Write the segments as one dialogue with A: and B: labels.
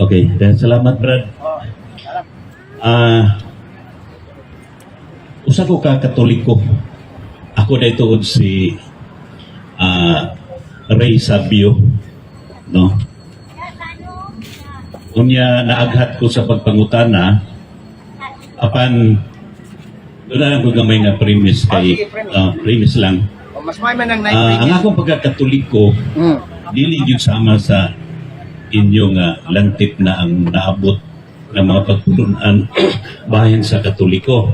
A: Okay, then salamat Brad. Usa ko ka Katoliko. Ako na ituod si Ray Sabio, no? Unya naaghat ko sa pagpangutana apan doon na lang ko gamay na premise kay premise lang.
B: Mas may man ang
A: Ang akong pagkakatoliko dili gyud sama sa inyong lantip na ang naabot ng mga pagtulunan bahin sa Katoliko.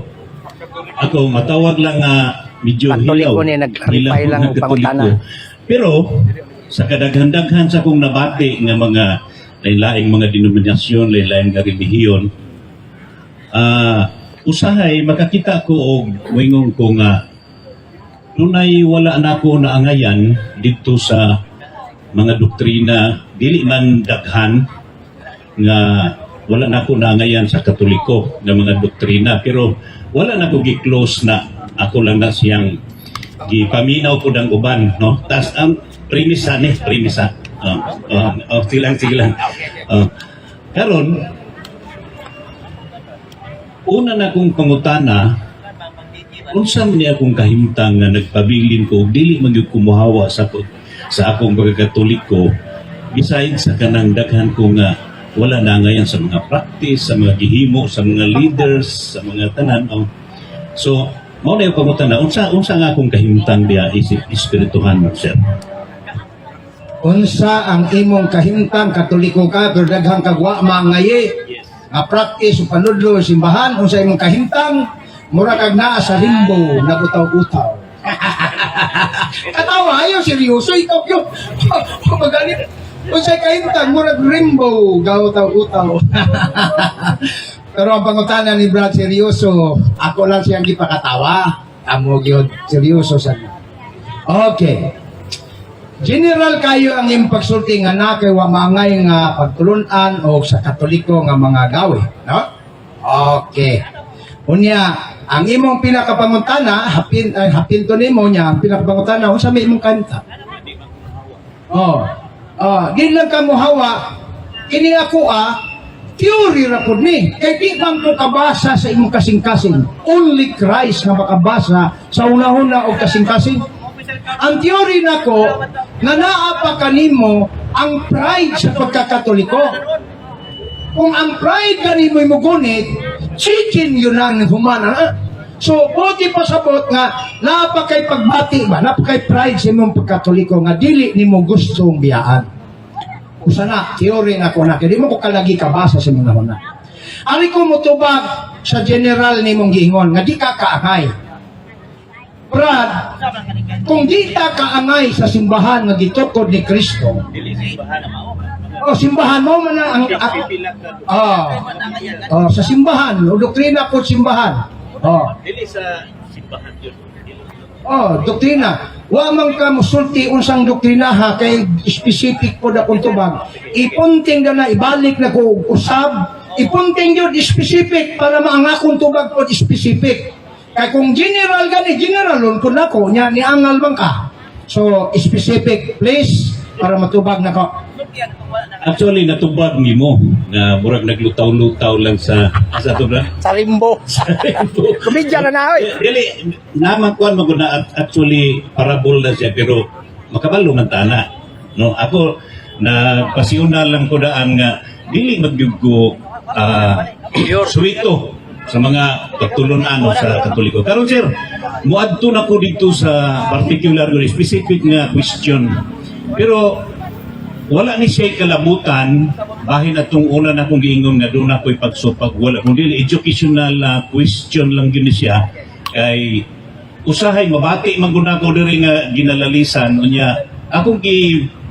A: Ako matawag lang medyo
B: Katoliko
A: hilaw.
B: ni nag-reply lang
A: ng
B: ang pangutana.
A: Pero sa kadaghan-daghan sa akong nabati nga mga lain-laing mga denominasyon, lain-laing nga relihiyon, usahay makakita ko og moingon ko nga dunay wala na ako naangayan dito sa mga doktrina dili man daghan nga wala na ako naangayan sa Katoliko ng mga doktrina, pero wala na ako gi-close na ako lang na siyang gipaminaw ko ng uban, no? Tas ang premisa ni premisa sige lang karon una na kong pangutana unsa man ni akong kahimtang nga nagpabilin ko dili magyud kumuhawa sa akong pagkakatoliko besides sa kanang daghan ko nga wala na ngayon sa mga practice, sa mga gihimo, sa mga leaders, sa mga tanan. So mao na yung pangutana unsa nga akong kahimtang diya isip espirituhan mo sir.
C: Unsa ang imong kahimtang Katoliko ka pero daghang kagwa mangayi nga practice panudlo simbahan unsa imong kahimtang mura kag naa sa limbo nagutaw-utaw. Katawa ayo seryoso ikaw yo. Magalit. Unsa kahimtang mura limbo gautaw-utaw. Pero ang pangutana ni Brad seryoso, ako lang siyang gipakatawa. Amo gyud seryoso sa. Okay. General kayo ang iyong pagsulti nga na kay wa mangay nga pagtulunan o sa Katoliko nga mga gawe, no? Okay. Unya, ang imong pinakapangutana, hapin to nimo niya, ang pinakapangutana, unsa may imong kanta? Di lang ka muhawa, kini ako theory ra pud ni. Kay di man ko kabasa sa imong kasing-kasing. Only Christ nga makabasa sa una-una og kasing-kasing. Ang theory nako nga naa pa kanimo ang pride sa pagkakatoliko. Kung ang pride kanimo imugunit, chicken yun ang humana. So, buti pasabot nga naa kay pagbati ba, naa kay pride sa imong pagkatoliko nga dili nimo gustong biyaan. Usa na theory nako na kay di mo ko kalagi kabasa sa mga huna. Ari ko motubag sa general nimong giingon nga di ka kaangay. Brad, kung di ta kaangay sa simbahan nga gitukod ni Kristo, simbahan mo man ang sa simbahan, o doktrina po simbahan.
A: Dili sa simbahan yun.
C: Doktrina. Wa man ka musulti unsang doktrina ha kay specific po na kung tubag. Ipunting na ibalik na ko usab. Ipunting yun specific para maangakong tubag po specific. Kaya kung general gani, generalon ko na ko, niya niangal bang ka. So, specific place para matubag na ko.
A: Actually, natubag ni mo na murag naglutaw-lutaw lang sa to ba?
B: Sa limbo. Kumidya na na, oy.
A: Dili, naman kuan maguna actually parabol na siya pero makabalo man tana. No, ako na pasyonal lang ko daan nga dili magyugo suwito sa mga pagtulunan sa Katoliko. Karon sir, muadto na ko dito sa particular specific nga question. Pero wala ni siya kalabutan bahin atong una na kong giingon nga doon ako'y pagsupag wala kundi educational question lang gini siya kay usahay mabati maguna ko diri nga ginalalisan unya akong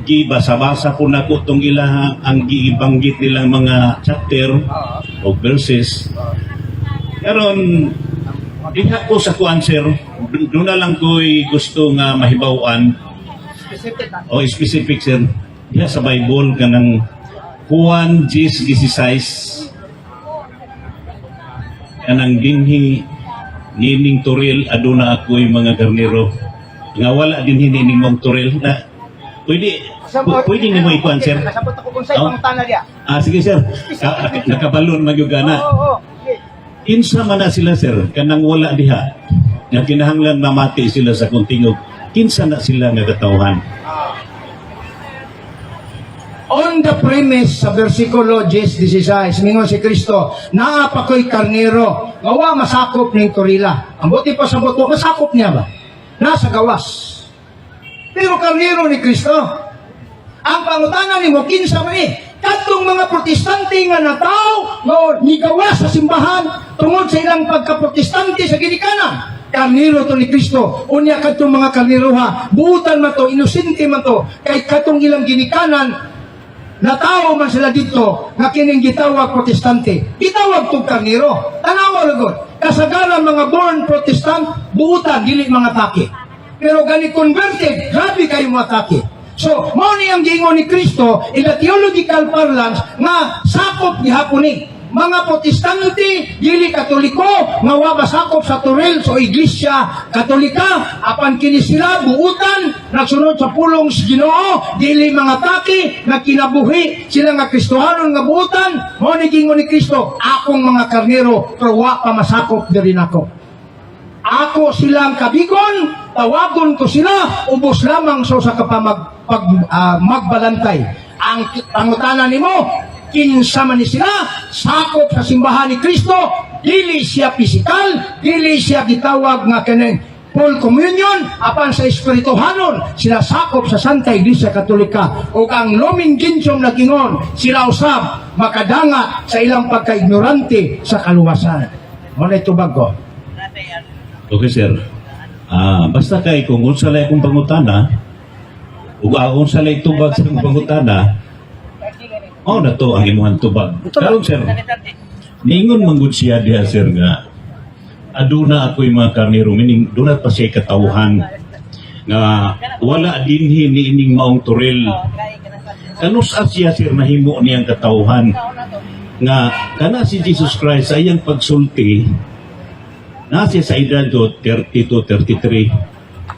A: gibasa-basa ko na ko tong ilang ang gibanggit nilang mga chapter o verses. Karon diha ko sa kuan sir, doon na lang ko'y gusto nga mahibawan o specific sir. Diha sa Bible kanang Juan 10:16 kanang dinhi nining turil aduna ako'y mga garnero nga wala dinhi nining mong turil na pwede Pwede nimo ikuan, sir.
B: Kasabot ako kung sa
A: Oh.
B: ibang tanah dia.
A: Sige sir, nakabalon magyugana.
B: Oo.
A: Kinsa man na sila sir, kanang wala diha, nga kinahanglan mamati sila sa kuntingog, kinsa na sila nga katawhan?
C: On the premise sa versikulo 10:16, mingon si Kristo, naa pa ko'y karnero, gawa masakop ng turila. Ang buti pa sa buto, masakop niya ba? Nasa gawas. Pero karnero ni Kristo. Ang pangutanan ni mo, kinsa man katong mga protestante nga nataw, ni gawas sa simbahan, tungod sa ilang pagka-protestante sa ginikanan. Karnero to ni Kristo. Unya katong mga karnero ha, buutan man to, inosente man to, kay katong ilang ginikanan, natao man sila dito nga kining gitawag protestante. Gitawag tong karnero. Tanawa lagod. Kasagaran mga born protestant, buutan, dili mga take. Pero gani converted, grabe kayo mga take. So, mao ni ang giingon ni Kristo in the theological parlance nga sakop gihapon ni mga protestante, dili katoliko, nga wa basakop sa turel so iglesia katolika, apan kini sila buutan, nagsunod sa pulong sa Ginoo, dili mga taki, nga kinabuhi sila nga Kristohanon nga buutan, mo ni gingon ni Kristo, akong mga karnero, pero wa pa masakop diri nako. Ako silang kabigon, tawagon ko sila, ubos lamang so sa magbalantay. Ang pangutanan nimo, kinsa man ni sila, sakop sa simbahan ni Kristo, dili siya pisikal, dili siya gitawag nga kanang full communion, apan sa espirituhanon, sila sakop sa Santa Iglesia Katolika, o ang loming ginsyong nagingon, sila usab, makadangat sa ilang pagka-ignorante sa kaluwasan. Muna ito bago.
A: Okay sir, basta kay kung unsa lay akong pangutana, ug unsa lay tubag sa akong pangutana, na to ang imuhang tubag. Karon sir, niingon man gud siya diha sir nga aduna ako'y mga karnero, meaning dunat pa siya katawhan nga wala dinhi ni ining maong turil. Kanus siya sir nahimo niyang katawhan nga kana si Jesus Christ sa iyang pagsulti na siya sa edad 30 to 33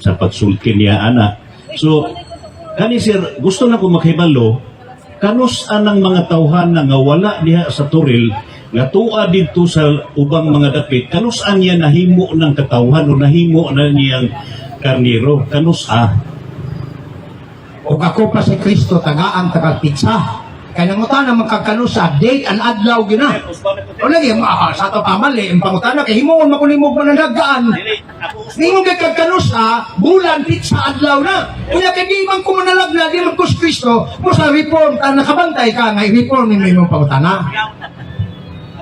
A: sa pagsulti niya ana. So kani sir gusto na ko makahibalo kanus anang mga tawhan nga wala diha sa turil nga tuwa dito sa ubang mga dapit, kanus an niya nahimo ng katawhan o nahimo na niyang karnero, kanus
C: O ako pa si Kristo, tagaan tagal pizza. Kaya nangutan ang magkakanusa, date and adlaw gina. O lagi, sa ito pamali, ang pangutan na, kaya himuon makulimog mananagaan. Hindi mo kagkanusa, bulan, pizza, adlaw na. Kaya kaya di man kumanalagla, di man kus Kristo, mo sa reform, nakabantay ka, nga i-reform ni mo pangutan na.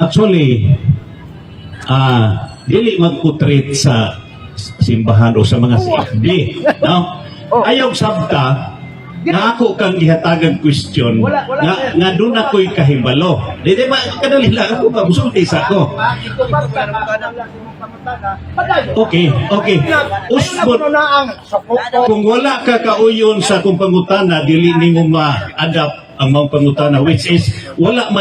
A: Actually, dili magputrit sa simbahan o sa mga CFD. No? Ayaw sabta, nga ako kang gihatagang question, nga doon ako'y kahibalo. Di ba, kadali lang ako, mabusulti sa ako. Okay. Usbot, kung wala ka kauyon sa kung pangutana, dili ni mo ma-adapt ang mga pangutana, which is wala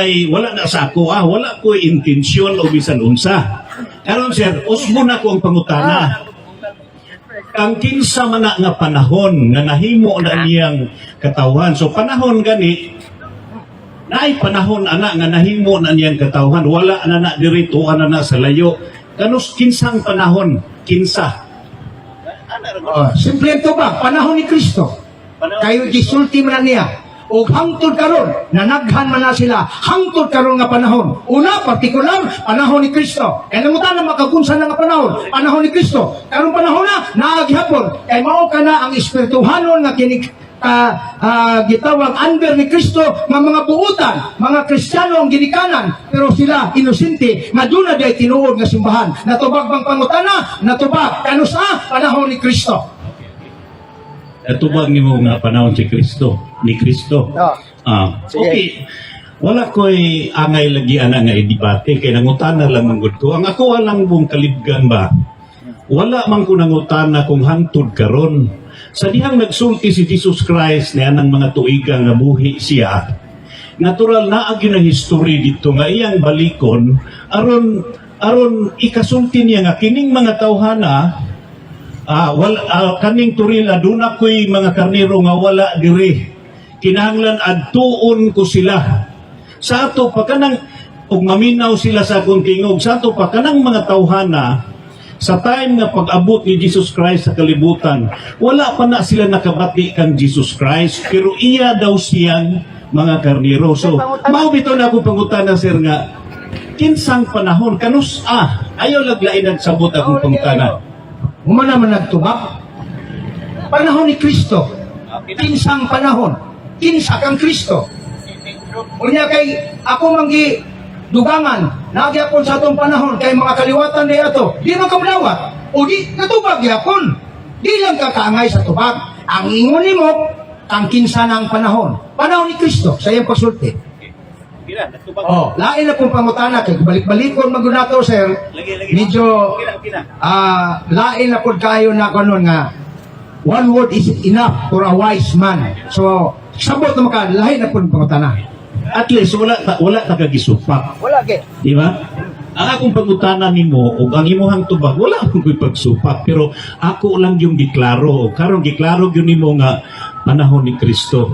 A: na sa ako, wala ko intensyon o bisan unsa. Karon sir, usbo na ko ang pangutana. Ang kinsa man na nga panahon nga nahimo na niyang katawhan. So panahon gani, naay panahon ana nga nahimo na niyang katawhan, wala na dirito na sa layo. Kanus kinsang panahon, kinsa?
C: Simple ito ba? Panahon ni Kristo. Kayo gisulti man na niya. O hangtod karon, nanaghan man na sila, hangtod karon nga panahon. Una, partikular, panahon ni Kristo. Kaya nangutan na makagunsa na nga panahon ni Kristo. Karong panahon na, naaghapon. Kaya mao ka na ang espirituhanon nga kinig gitawag under ni Kristo nga mga buutan, mga Kristiyano ang ginikanan, pero sila inosente nga doon na day tinuod nga simbahan. Natubag bang pangutana? Natubag. Kano sa panahon ni Kristo?
A: Natubag ni mo nga panahon ni Kristo. Okay. Wala ko'y angay lagi ana nga i-debate kay nangutana lang manggod ko. Ang ako walang mong kalibgan ba? Wala man ko nangutana kung hangtod karon. Sa dihang nagsulti si Jesus Christ na ng mga tuiga nga buhi siya, natural na agi na history dito nga iyang balikon aron ikasulti niya nga kining mga tawhana kaning turil aduna ko'y mga karnero nga wala diri kinahanglan adtuon ko sila. Sa ato pa kanang ug maminaw sila sa akong tingog, sa ato pa kanang mga tawhana sa time nga pag-abot ni Jesus Christ sa kalibutan, wala pa na sila nakabati kang Jesus Christ, pero iya daw siyang mga karniro. So, mao bitaw na ako pangutana, sir, nga kinsang panahon kanus ayaw laglain nagsabot akong pangutana.
C: Umana man nagtubak. Panahon ni Kristo. Kinsang panahon. Kinsa kang Kristo. Unya kay ako manggi dugangan. Nagyapon sa atong panahon kay mga kaliwatan di ato. Di man kamlawat. O di natubag yapon. Di lang kakaangay sa tubag. Ang ingon nimo ang kinsa ng panahon. Panahon ni Kristo sa iyang pagsulti. Lain na pong pangutana kay balik-balikon magunato, sir. Medyo lain na pud kayo na kanon nga one word is enough for a wise man. So, sabot na maka, lahi na po ng pangutana.
A: At least, wala ta kagisupak.
B: Wala, ke.
A: Di ba? Ang akong pangutana nimo o ang imuhang tubag, wala akong pagsupak. Pero ako lang yung giklaro. Karong giklaro yun nimo nga panahon ni Kristo.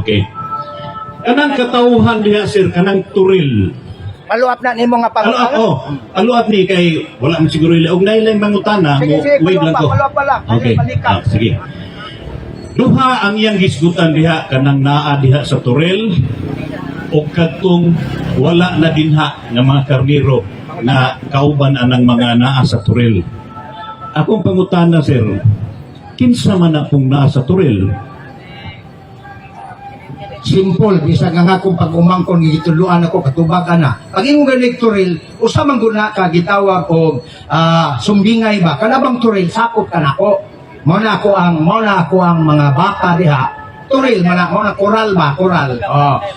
A: Okay. Kanang katauhan diha, sir, kanang turil.
B: Maluap na nimo nga pangutana.
A: Aluat ni kay wala man siguro ila og nailay mangutana
B: Sige,
A: wait lang ko.
B: maluap pa lang.
A: Okay.
B: Balikan.
A: Sige. Duha ang iyang gisgutan diha kanang naa diha sa Turel o kadtong wala na dinha nga mga karniro na kauban anang mga naa sa Turel. Akong pangutana, sir, kinsa man akong naa sa Turel?
C: Simple, bisa nga akong pag-umangkon gituluan ako katubag ana. Pag imong ganig turil, usa man guna ka gitawag og sumbingay ba? Kanabang turil sakop ka nako. Mao na ako ang mga baka diha. Turil man ako na koral ba, koral.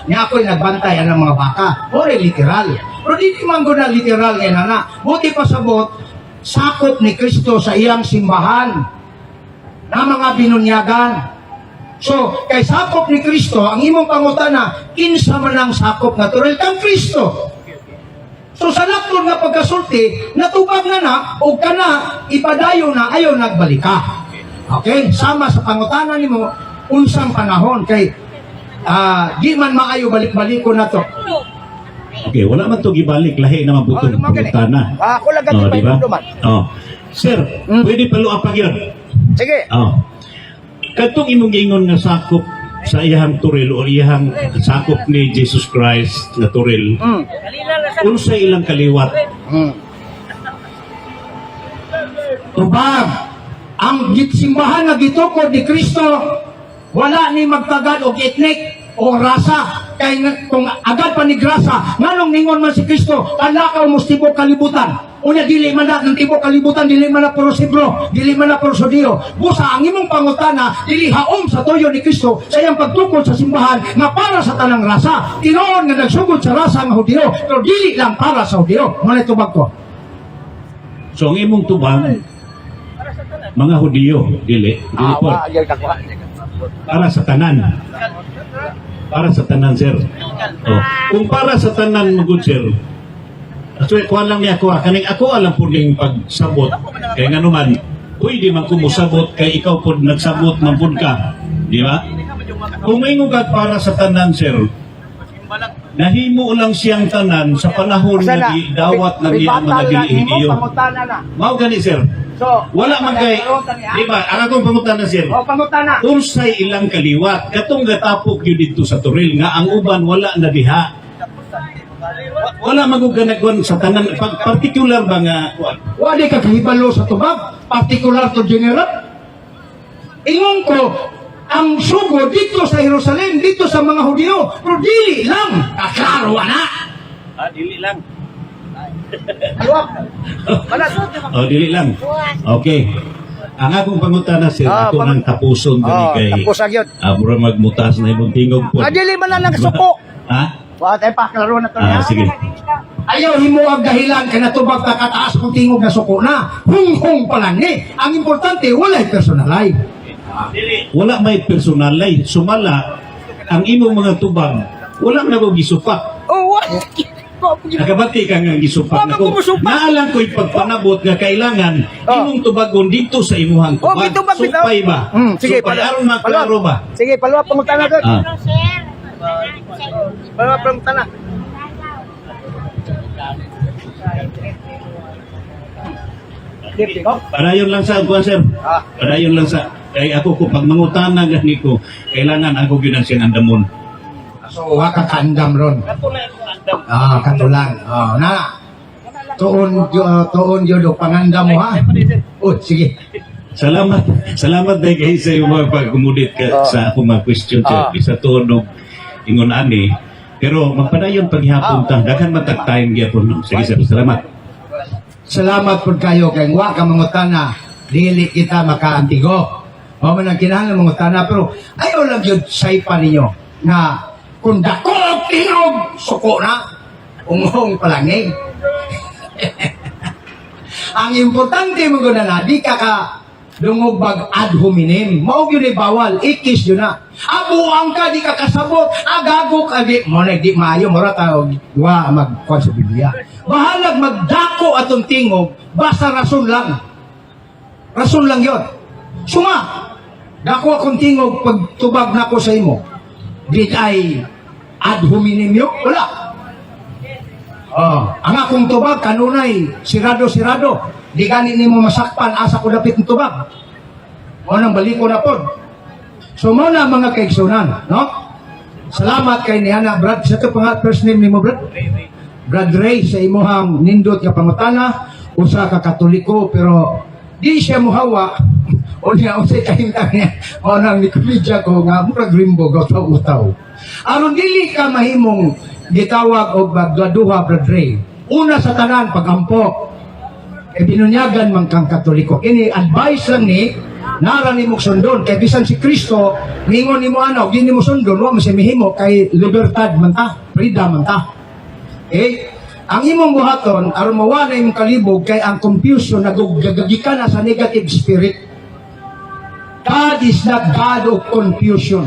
C: Nya ako'y nagbantay ang mga baka. Ore literal. Pero di man guna literal nga na. Buti pa sabot sakop ni Kristo sa iyang simbahan na mga binunyagan. So, kay sakop ni Kristo, ang imong pangutana, kinsa man ang sakop nga turil kang Kristo. So, sa laktod nga pagkasulti, natubag na o kana, ipadayo na, ayaw nagbalika. Okay? Sama sa pangutana nimo unsang panahon, kay di man maayo balik-baliko na to.
A: Okay, wala man to gibalik, lahi na mabutong pangutana.
B: Ako lang ganti pa
A: diba?
B: yung duman.
A: Sir, pwede paluap pa yun.
B: Sige.
A: Katong imong giingon nga sakop sa iyang turil o iyang sakop ni Jesus Christ na turil, unsa ilang kaliwat?
C: Tubag, ang simbahan nga gitukod ni Kristo, wala ni magtagad og etnik o rasa. Kay kung agad pa ni grasa, nganong ningon man si Kristo, kalakaw mo sa tibok kalibutan. Unya dili man na ng tibok kalibutan, dili man na puro Sibro, dili man na puro Sudio. Busa ang imong pangutana, dili haom sa toyo ni Kristo sa iyang pagtukod sa simbahan nga para sa tanang rasa. Tinuod nga nagsugod sa rasa nga Hudiyo, pero dili lang para sa Hudiyo. Muna tubag ko.
A: So ang imong tubang, mga Hudiyo, dili po. Para sa tanan. Para sa tanan, sir. Kung para sa tanan mo, good sir, actually, kuha lang niya ako. Kaning ako alam po ning pagsabot. Kaya nga naman, pwede man kumusabot kay ikaw po nagsabot man po ka. Di ba? Kung may ngugad para sa tanan, sir, nahimo lang siyang tanan sa panahon na dawat na niya mga dili-hidiyo. Mao gani, sir.
B: So,
A: wala man kay, di ba? Ang akong pangutana, sir.
B: pangutana.
A: Unsay ilang kaliwat, katong gatapok yun dito sa Turil, nga ang uban wala na diha. Wala maguganagwan sa tanan, particular ba nga?
C: Wala ka kahibalo sa tubag, particular to general. Ingon ko, ang sugo dito sa Jerusalem, dito sa mga Hudiyo, pero dili lang, kaklaro na.
A: Dili lang.
B: Maluap. Malasot.
A: Dili lang. Okay. Ang akong pangutana, sir, ato nang tapuson kay
B: tapos agyon.
A: mura magmutas na imong tingog po.
B: Dili man lang nagsuko.
A: Ha?
B: Wa tay pa klaro na to.
A: Sige.
C: Ayaw himuag dahilan kay natubag ka kataas kung tingog na suko na. Hung-hung pa lang ni. Ang importante, wala'y personalay.
A: Wala may personalay. Sumala, ang imong mga tubag, wala na ko gisupak.
B: Oh, what? ako.
A: Nakabati ka nga gisupak
B: Wa
A: nako.
B: ko musupak.
A: Naalang ko'y pagpanabot nga kailangan imong tubagon dito sa imuhang
B: Oh,
A: tubag.
B: gitubag bitaw.
A: Supay ba?
B: Sige,
A: Supay aron maklaro ba?
B: Sige, paluwa pangutana doon.
A: Ah.
B: Paluwa pangutana. Dito, no?
A: Padayon lang sa kuan sir.
B: Ah.
A: Padayon lang sa kay ako ko pag mangutana gani ko kailangan ako gyud ang sinandamon.
C: So, wa ka kandam ron. Katulang. Na. Tuon yun o pangandam mo ha. Sige.
A: Salamat. Salamat dahil kayo sa iyong mga pag-umudit ka sa akong mga question sir. Bisa tunog ingon ani. Pero magpadayon paghihapon ta. Daghan matag time gyapon. Sige sir, salamat.
C: Salamat po kayo kay wa ka mangutana. Dili kita makaantigo. O man ang kinahanglan mangutana pero ayaw lang yun say pa ninyo na kung dako og tingog suko na ungong palangig. Ang importante mo na di ka dungog bag ad hominem. Mao gyud bawal, ikis yun na. Abuang ka di ka kasabot, agago ka di mo na di maayo mura ta wa magkuan sa Biblia. Bahalag magdako atong tingog basta rason lang. Rason lang yun. Suma, dako akong tingog pagtubag nako sa imo. Di ay ad hominem yun? Wala. Ang akong tubag kanunay sirado-sirado. Di gani nimo masakpan asa ko dapit ng tubag. O nang baliko na pod. So mo na mga kaigsunan, no? Salamat kay ni Ana Brad. Sa to pang first name nimo Brad? Brad Ray sa imuhang nindot ka pangutana usa ka Katoliko pero di siya muhawa o niya unsay kahintang niya o nang nikomedya ko nga murag rimbo utaw-utaw. Aron dili ka mahimong gitawag og bagladuha Brad Ray. Una sa tanan pagampo. Binunyagan man kang Katoliko. Kini advice lang ni nara nimo sundon kay bisan si Kristo ningon nimo ano di nimo sundon wa mo siya mihimo kay libertad man ta, freedom man ta. Okay? Ang imong buhaton aron mawala imong kalibog kay ang confusion nagagagikan na sa negative spirit. God is not God of confusion.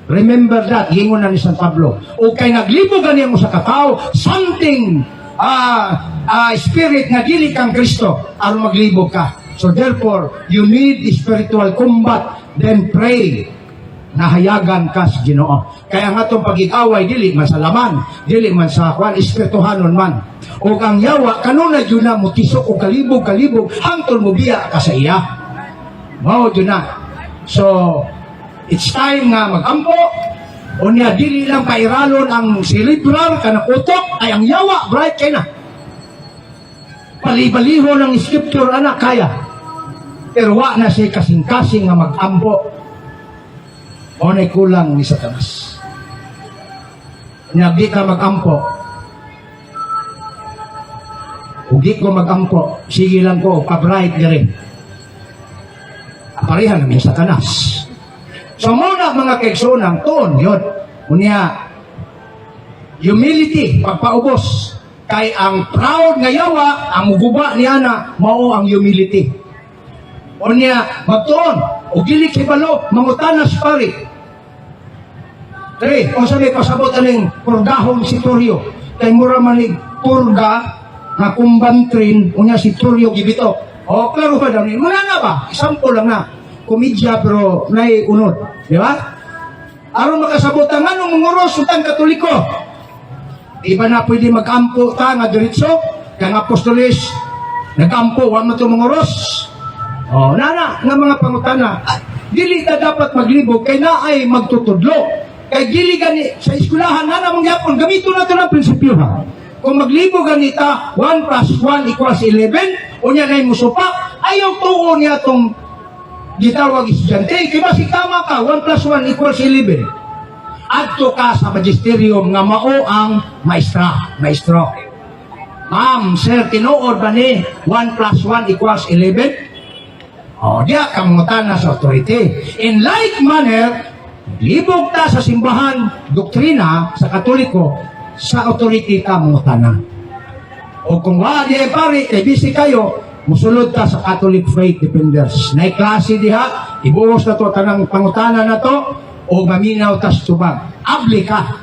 C: Remember that, gingon na ni San Pablo. O kay naglibog gani mo sa katao, something spirit nga dili kang Kristo aron maglibog ka. So therefore, you need spiritual combat, then pray. Nahayagan ka sa Ginoo. Kaya nga itong pag-igaway, dili man sa laman, dili man sa kwan, espirituhanon man. O ang yawa, kanunay yun na mo tisok o kalibog, hangtol mo biya ka sa iya. Mao yun na. So, it's time nga mag-ampo, o niya dili lang pairalon ang cerebral, kanang utok, ay ang yawa, bright kay na. Palibaliho ng scripture, anak, kaya. Pero wa na siya kasing-kasing nga mag-ampo. O na'y kulang ni Satanas. Di ka mag-ampo. Ugit ko mag-ampo. Sige lang ko, pa-bright na rin. Parehan namin Satanas. So muna mga kaigsunang, tuon yun. Unya, humility, pagpaubos. Kay ang proud nga yawa, ang guba ni Ana, mao ang humility. Unya, magtuon, o gilik hibalo, mangutanas pari. Kung sabi pasabot aning purgahon si Toryo, kay mura manig purga nga kumbantrin, unya si Toryo gibito. O, klaro ba daw ni? Muna nga ba? Example lang na. Komedya pero nay unod. Di ba? Aron makasabot ang anong munguros utang Katoliko. Di ba na pwede mag-ampo ta nga diretso? Kaya nga apostolis, nag-ampo, wala mo ito munguros. O, nga mga pangutana. Dili ta dapat maglibog, kay na ay magtutudlo. Kay gili gani sa eskwelahan na namang yapon gamito na ito ng prinsipyo ha. Kung maglibo ganita 1 + 1 = 11 o niya na musupak ayaw tuon niya itong gitawag estudyante kaya basi tama ka 1 + 1 = 11 adto ka sa magisterium nga mao ang maestro. Ma'am, sir, tinuod ba ni 1 + 1 = 11? O diya kamutana sa authority. In like manner libog ta sa simbahan, doktrina sa Katoliko, sa authority ta mangutana. O kung wala di pare, kay busy kayo, musulod ta sa Catholic Faith Defenders. Na klase diha, ibuhos na to, tanang pangutana na to, o maminaw ta sa tubag. Abli ka.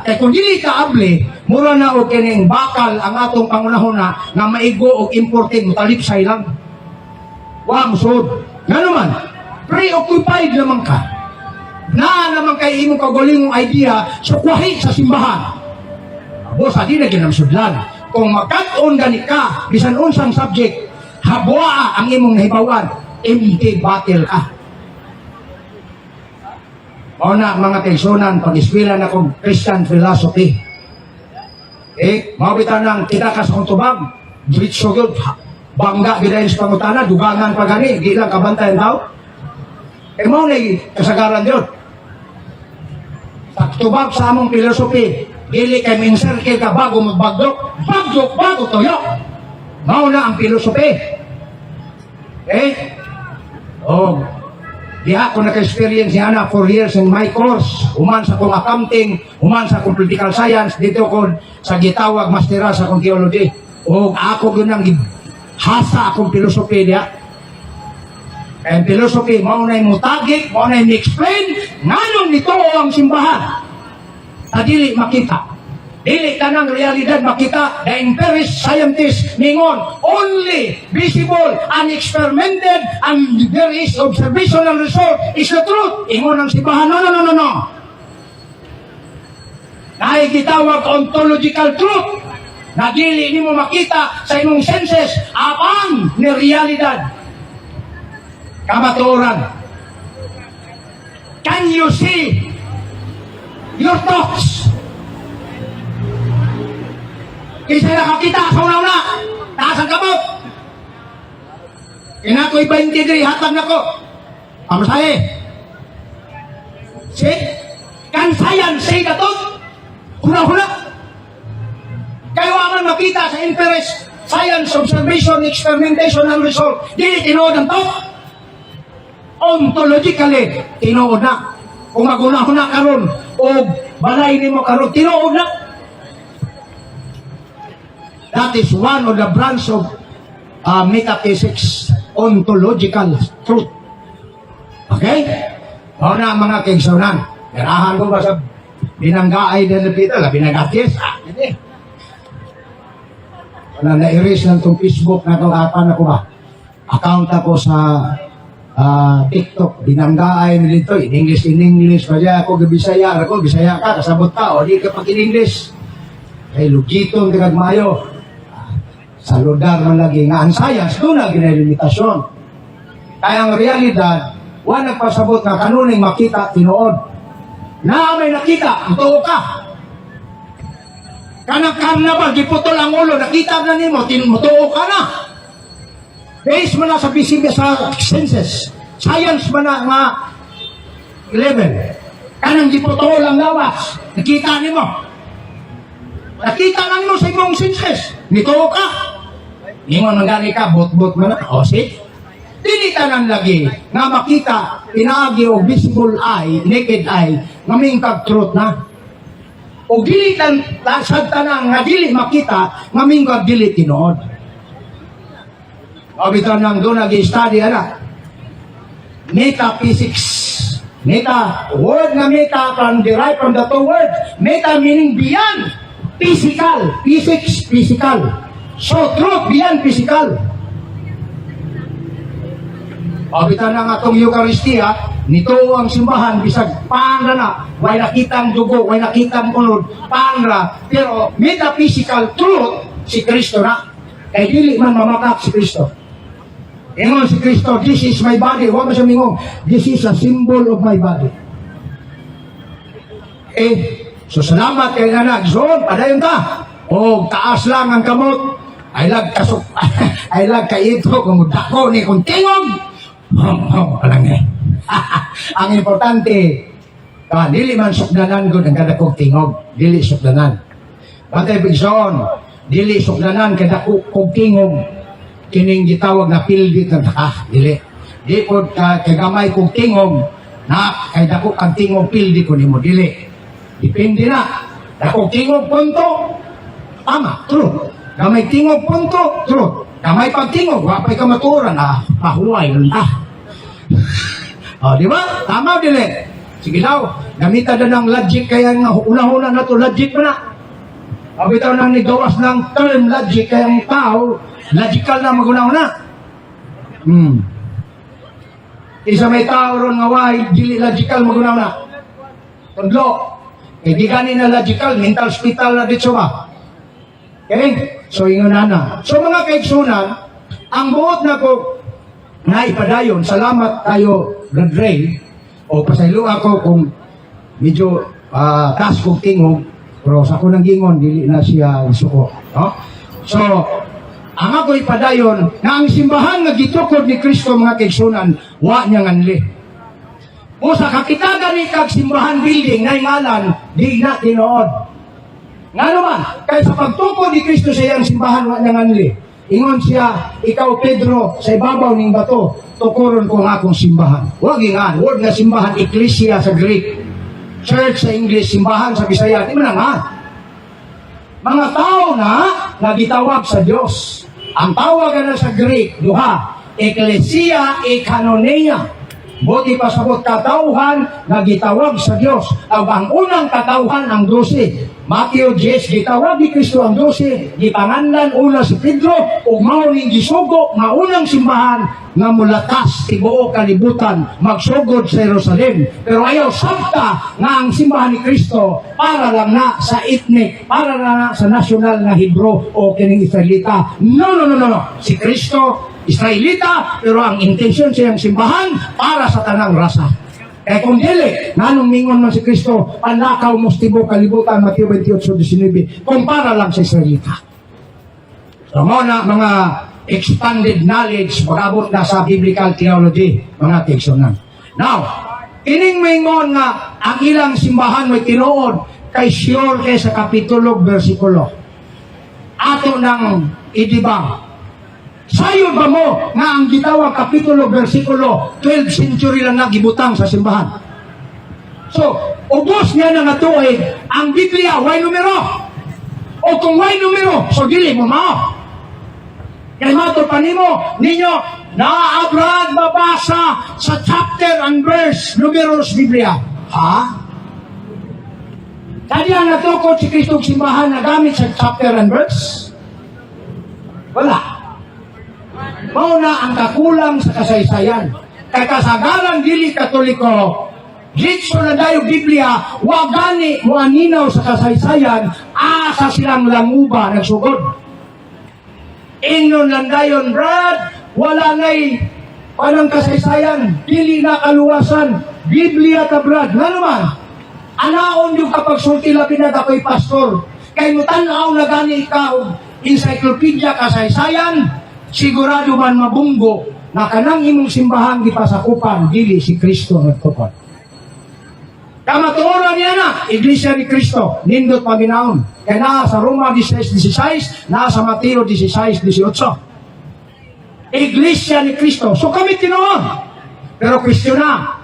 C: Kaya kung dili ka abli, Mura na o kining bakal ang atong pangunahuna nga maigo og imported talipsay lang. Wa musod. Nga naman, preoccupied naman ka. Na naman kay imong kagulingong idea sa kwahi sa simbahan. Abo sa di na ginamsudlan. Kung magkat-on gani ka, bisan unsang subject, habwa ang imong nahibawan, empty battle ka. O na mga kaisonan, pag-eskwela na kong Christian philosophy. Mabitan ng kita ka sa kong tubag, diritso yun, bangga gidayin sa pangutana, dugangan pa gani, di lang kabantayan daw. Mao na kasagaran yun. Tubag sa among philosophy, dili kay minsirkil ka bago magbagdok, bagdok bago toyo. Mao na ang philosophy. Diha ko naka-experience niya na 4 years in my course. Human sa kong accounting, human sa kong political science, dito ko sa gitawag mastera sa kong theology. O ako yun ang hasa akong philosophy diya. And philosophy, maunay mo tagik, maunay mo explain, nganong nito ang simbahan. Dili makita. Dili ka ng realidad makita. The empiric scientist ningon, only visible and experimented and there is observational result is the truth. Ingon ang simbahan, no. Nakikitawag ontological truth na dili ni mo makita sa imong senses apang ni realidad. Kamatuoran. Can you see your thoughts? Isa nakakita sa una-una, taas ang kamot. Inako'y 23, hatag na ko. Pamasahe. See? Can science say that? Una-una. Kayo aman makita sa interest, science, observation, experimentation, and result. Dili tinood ang to. Ontologically, tinood na. Kung maguna-una karon o balay ni mo karon, tinood na. That is one of the branch of metaphysics, ontological truth. Okay? O na mga kingsonan. Ganahan ko ba sa binanggaay na napita, binanggatis? Hindi. Wala na-erase lang itong Facebook na itong apan ako ba? Account ako sa TikTok. Binanggaay na dito. In English. Kaya ako Bisaya. Ako, Bisaya ka. Kasabot ka. O di ka pag in English. Kay Lugitong Tingagmayo. Sa lugar man lagi nga ang science, doon na ginalimitasyon. Kaya ang realidad, wala nagpasabot nga kanuning makita, tinuod. Na may nakita, ito ka. Kanang karnabal, giputol ang ulo, nakita na nimo, tinutuo ka na. Based mo na sa visible sa senses. Science mo na nga level. Kanang giputol ang lawas, nakita nimo. Nakita lang mo sa imong senses. Nituo ka. Ingon man gani ka, bot-bot man na. O, see? Dili ka nang lagi nga makita, pinaagi o visible eye, naked eye, nga mingkag truth na. O dili lang, lasad ka na nga dili makita, nga mingkag dili tinood. O bitaw nang doon nag-study, metaphysics. Meta, word na meta from derived from the two words. Meta meaning beyond. Physical. Physics, physical. So, truth beyond physical. Pabitan na nga itong Eucharistia, nito ang simbahan, bisag panra na, way nakitang dugo, way nakitang unod, panra, pero metaphysical truth, si Kristo na. Kaya dili man mamakak si Kristo. Ingon si Kristo, this is my body. Huwag mo siya mingong, this is a symbol of my body. So salamat kay anak, Zon, padayon ka. O taas lang ang kamot. Ay lag kaito kung dako ni kung tingog. Alang eh. Ang importante, dili man sukdanan ko ng kadakog tingog. Dili sukdanan. Batay Bigson, dili sukdanan kadakog tingog. Kining gitawag na pildi ng taka. Dili. Di po kagamay kong tingog na kay dako kang tingog pildi ko ni mo. Dili. Depende na. Dako tingog punto. Tama, true. Gamay tingog punto, true. Gamay pagtingog, wapay ka maturan, pahuway, di ba? Tama, dili. Sige daw, gamita na ng logic, kaya nga una-una na to, logic mo na. Bitaw nang nigawas ng term logic kaya ang tao, logical na magunaw-una. Isa may tao ron nga why, dili logical magunaw-una. Tudlo. Eh di ganin na logical, mental hospital na dito ba? Okay? So ingon na. So mga kaigsunan, ang buot na ko na ipadayon, salamat tayo, Brad Ray, o pasaylo ako kung medyo taas kong tingog, pero sa ako nang gingon, dili na siya suko. No? So, ang ako ipadayon, na ang simbahan nga gitukod ni Kristo mga kaigsunan, wa niya nganli. O sa kakitagan ni kag simbahan building na ngalan, di na tinood. Nga naman, kaya sa pagtukod ni Kristo sa iyang simbahan, wa niya nganli. Ingon siya, ikaw Pedro, sa ibabaw ning bato, tukuron ko nga akong simbahan. Huwag ingan, word na simbahan, ecclesia sa Greek. Church sa English, simbahan sa Bisaya, di man nga. Mga tao na nagitawag sa Diyos. Ang tawag na sa Greek, duha, ecclesia e kanoneia. Buti pa sabot katauhan, nagitawag sa Diyos. Ang unang katauhan ang 12. Matthew 10, gitawag ni Kristo ang 12. Gipanganlan una si Pedro, ug mao ning gisugo nga unang simbahan nga mulatas tibuok kalibutan magsugod sa Jerusalem. Pero ayaw sabta nga ang simbahan ni Kristo para lang na sa ethnic, para lang na sa nasyonal nga Hebro o kining Israelita. No. Si Kristo Israelita, pero ang intensyon siyang simbahan para sa tanang rasa. Kaya kung dili, nanong mingon man si Kristo, panakaw mo tibo kalibutan, Mateo 28:19, kumpara lang sa Israelita. So, na mga expanded knowledge, mag-abot na sa biblical theology, mga teksonan. Now, ining mingon nga, ang ilang simbahan may tinuod, kay sure kay sa kapitulo, versikulo. Ato nang idibang. Sayo ba mo nga ang gitawag kapitulo, versikulo, 12th century lang nagibutang sa simbahan? So, ubos niya na natuig, ang Biblia, way numero. O kung way numero, so dili mo mao. Kaya mato pa ninyo, naabrad mabasa sa chapter and verse, numeros Biblia. Ha? Kaya natukod si Kristong simbahan na gamit sa chapter and verse? Wala. Mauna ang kakulang sa kasaysayan. Kaya kasagaran dili Katoliko, Gitso na dayo Biblia, wagani mo aninaw sa kasaysayan, asa silang languba nagsugod. Ingnon lang dayon, Brad, wala na'y panang kasaysayan, dili na kaluwasan, Biblia ta Brad. Nga naman, anaon yung kapag sulti labi na ako'y pastor, kay mutanaw na gani ikaw, encyclopedia kasaysayan, sigurado man mabunggo na kanang imong simbahan gipasakupan dili si Kristo nagtukod. Kamatuoran niya na, Iglesia ni Kristo, nindot paminaon. Kaya naa sa Roma 16:16, naa sa Mateo 16:18. Iglesia ni Kristo. So kami tinuod. Pero Kristo na.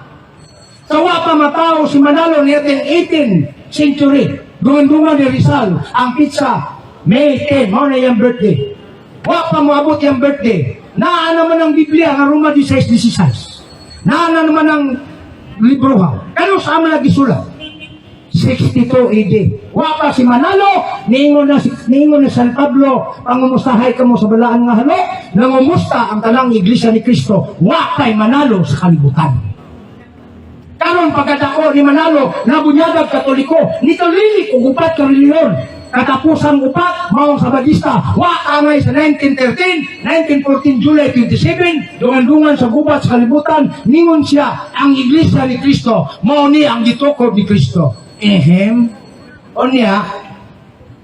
C: Sawa pa matao si Manalo ni 18th century. Dungan-dungan ni Rizal, ang pizza, May 10, mo na yung birthday. Wa pa moabot yung birthday. Naa naman ang Biblia, ang Roma 16:16. Naa naman ang libro ha. Kano sa amin nagisulat? 62 AD. Wa pa si Manalo, niingon na San Pablo, pangumustahay ka mo sa balaan nga halo, nangumusta ang tanang Iglesia ni Kristo. Wa pa'y Manalo sa kalibutan. Karon pagkatao ni Manalo, nabunyagag Katoliko, nito lilik o upat ka reliyon. Katapusang upat, maong Sabadista, waangay sa 1913, 1914, July 27, dungan-dungan sa gubat sa kalibutan, ningon siya, ang Iglesia ni Kristo, mao ni ang gitukod ni Kristo. O niya,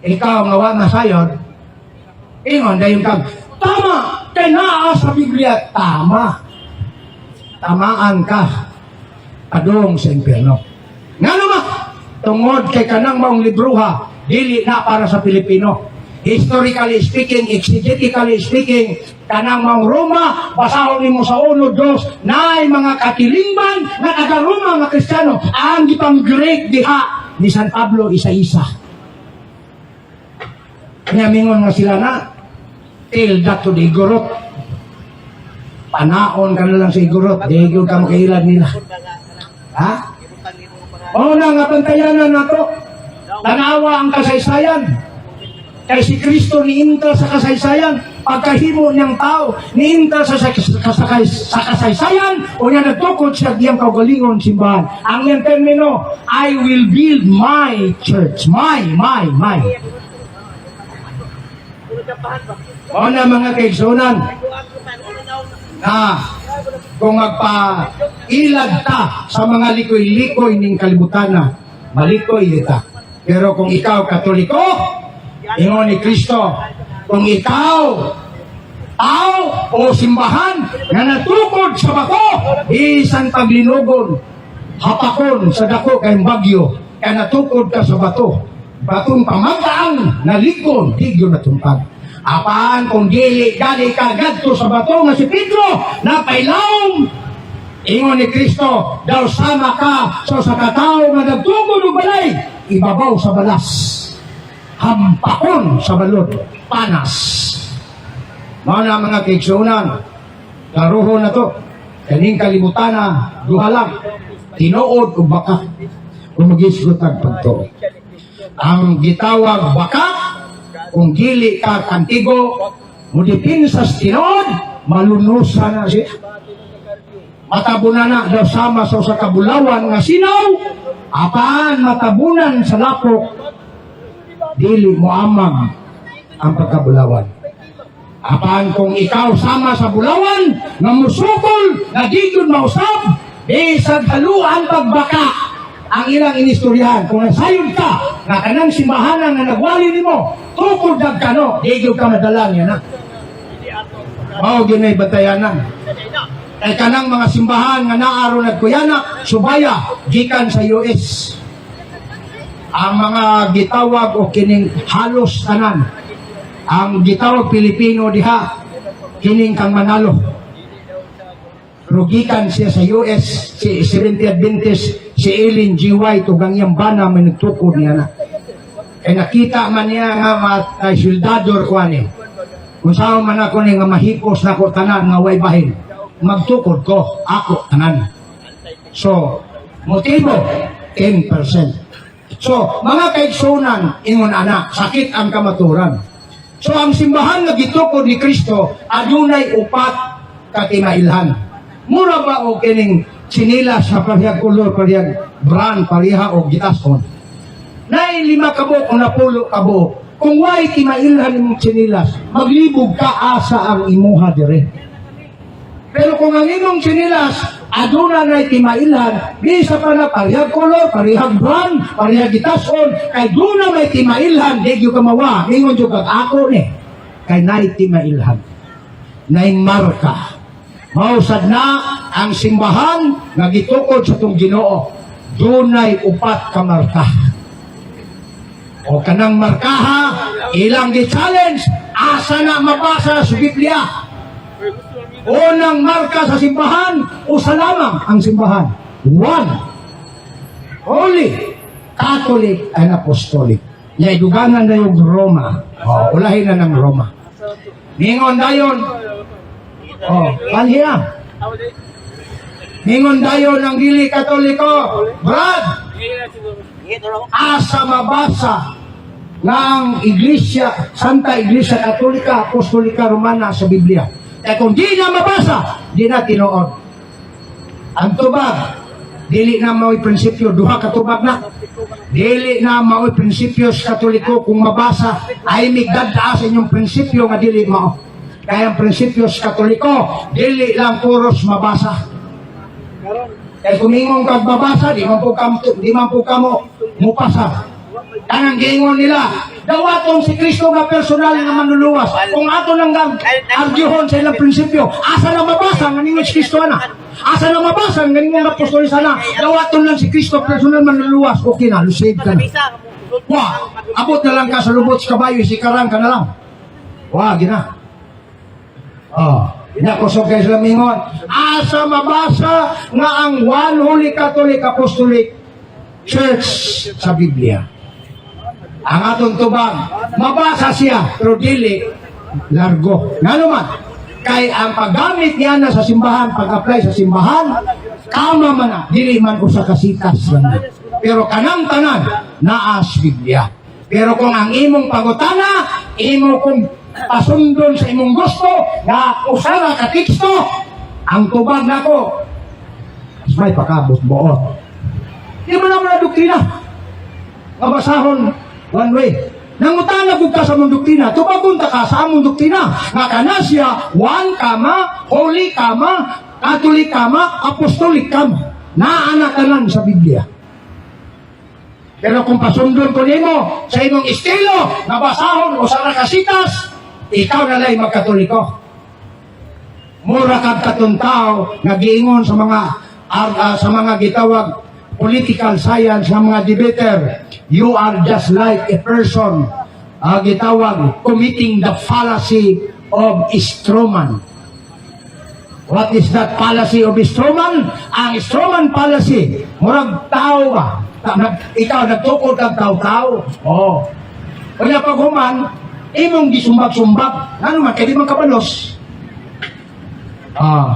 C: ikaw nga wa nga sayod, ingon, dayon kang, tama, kay naa sa Biblia, tama. Tamaan ka, padung sa impyerno. Nga naman, tungod kay kanang maong libruha, dili na para sa Pilipino. Historically speaking, exegetically speaking, kanang mga Roma, basahon nimo sa 1-2, naay mga katilingban na taga-Roma nga Kristiyano, ang gipang Greek diha ni San Pablo isa-isa. Kaya mingon nga sila na, tell that to the igorot. Panaon ka na lang sa igorot, dihigod ka makahilad nila. Ha? O na nga pantayanan na to. Tanawa ang kasaysayan. Kay si Kristo niinta sa kasaysayan, pagkahimo niyang tao, niinta sa kasaysayan, o niya nagtukod sa diyang kaugalingon simbahan. Ang yung termino, I will build my church. My. O na mga kaigsunan, na kung magpa-ilad ta sa mga likoy-likoy ning kalibutan na, malikoy kita. Pero kung ikaw katoliko, ingon ni Kristo, kung ikaw tao o simbahan na natukod sa bako, isang paglinugon, hapakon sa dako kayong bagyo, kaya natukod ka sa bato, batong pamagdaan na likod, digyo natumpag. Apaan kung dili gali ka gadto sa bato nga si Pedro na pailawom, ingon ni Kristo, daw sama ka sa katao nga nagtukod og balay, ibabaw sa balas, hampakon sa balod, panas. Mga mga kaigsunan, karuho na to, kaning kalibutan na, duha lang, tinuod o baka, kung mag-isgutag pagto. Ang gitawag baka, kung dili ka kantigo, mudipin sa tinuod, malunusan na siya. Matabunan na daw sama sa kabulawan nga sinaw, apaan matabunan sa lapok, dili mo amag ang pagkabulawan. Apaan kung ikaw sama sa bulawan, nga musukol, na di yun mausap, bisag haluan pagbaka, ang ilang inistoryahan. Kung nasayod ka, na kanang simbahanan na nagwali ni mo, tukod nagkano, di yun ka madalang yan, ha? Oo, ginay batayanan. Ay kanang mga simbahan nga naaro nagkuyana, subaya, gikan sa US. Ang mga gitawag o kining halos tanan, ang gitawag Pilipino diha, kining kang Manalo. Rugikan siya sa US, si Seventh Adventist, si Ellen G. White, o gangyang bana may nagtukod niya na. Kaya nakita man niya nga sildador ko ani. Kung saan man ako nga mahipos na ko tanan nga way bahin, magtukod ko, ako tanan. So, motibo, 10%. So, mga kaigsunan, ingon anak, sakit ang kamaturan. So, ang simbahan na gitukod ni Kristo, adunay upat katimailhan. Mura ba o kining sinilas sa parihag kulor, parihag brand, pariha o gitason? Nay lima kabok o napulo kabok. Kung way timailhan mong sinilas, maglibog ka asa ang imuha dire. Pero kung ang imong sinilas, aduna na'y timailhan, bisa pa na parihag kolor, parihag brand, parihag gitason, kay duna may timailhan, di yung kamawa, ingon yung ako ni, kay na'y timailhan, na'y marka. Mausad na ang simbahan nga gitukod sa itong Ginoo, dunay upat ka marka. O kanang markaha, ilang gi-challenge, asa na mabasa sa Biblia. Unang marka sa simbahan, usa lamang ang simbahan. One. Holy, Catholic, and Apostolic. Yaiduganan na yung Roma. O, ulahin na ng Roma. Ningon dayon, panhiya. Ningon dayon ng dili Katoliko. Brad, asa mabasa ng Iglesia, Santa Iglesia Katolika, Apostolika, Romana sa Biblia. Kaya kung di na mabasa, di na tinuod. Ang tubag, dili na mao'y prinsipyo, duha katubag na. Dili na mao'y prinsipyo sa Katoliko kung mabasa, ay migdada sa inyong prinsipyo nga dili mao. Kaya ang prinsipyo sa Katoliko, dili lang puros mabasa. Kaya kumingong kag mabasa, di man po kamo mupasa. Kanang gingon nila, dawaton si Kristo nga personal nga manluluwas. Kung ato nang arguhon sa ilang prinsipyo, asa na mabasa nga ningon si Kristo na? Asa na mabasa nga ningon nga apostol sana? Dawaton lang si Kristo personal manluluwas. Okay na, lucid ka na. Wah, abot na lang ka sa lubot sa kabayo, sikarang ka na lang. Wah, gina. Inakusog kayo sila mingon. Asa mabasa nga ang One Holy Catholic Apostolic Church sa Biblia. Ang atong tubag, mabasa siya, pero dili largo. Nga naman, kay ang paggamit niya na sa simbahan, pag-apply sa simbahan, kama man na, dili man ko sa kasitas lang. Pero kanang tanan, naas Biblia. Pero kung ang imong pangutana, imo kung pasundon sa imong gusto, na usara ka teksto, ang tubag nako, may pakabot buot. Di mo naman na doktrina. Mabasahon, one way. Nangutana kung ka sa mong doktrina, tubagon ta ka sa among doktrina. Nga kana siya, one kama, holy kama, Catholic kama, apostolic kama. Naanakanan sa Biblia. Pero kung pasundon ko nimo sa imong estilo, nabasahon o sa nakasitas, ikaw na lang magkatoliko. Mura kag katuntao, nagiingon sa mga gitawag political science, sa mga debater, you are just like a person, gitawag, committing the fallacy of Stroman. What is that fallacy of Stroman? Ang Stroman fallacy, murag tao ba? Ikaw nagtukod kang tao-tao. Oh. Kaya pag human, imong gisumbag-sumbag. Ano man, kaya di man kabalos.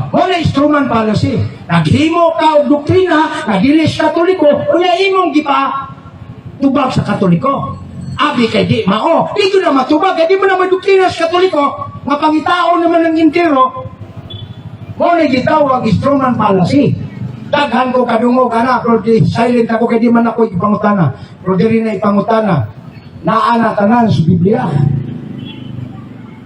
C: Wala Stroman fallacy. Naghimo ka og doktrina, nagilis katoliko, wala imong gipa tubag sa katoliko. Abi kay di mao. Dito na matubag, kaya di mo na madoktrina sa katoliko. Nga pangitao naman ng intero. Wala gitawag Stroman fallacy. Daghan ko kadungog ana, pero silent ako kay di man ako ipangutana. Pero diri na ipangutana. Naana tanan sa Biblia.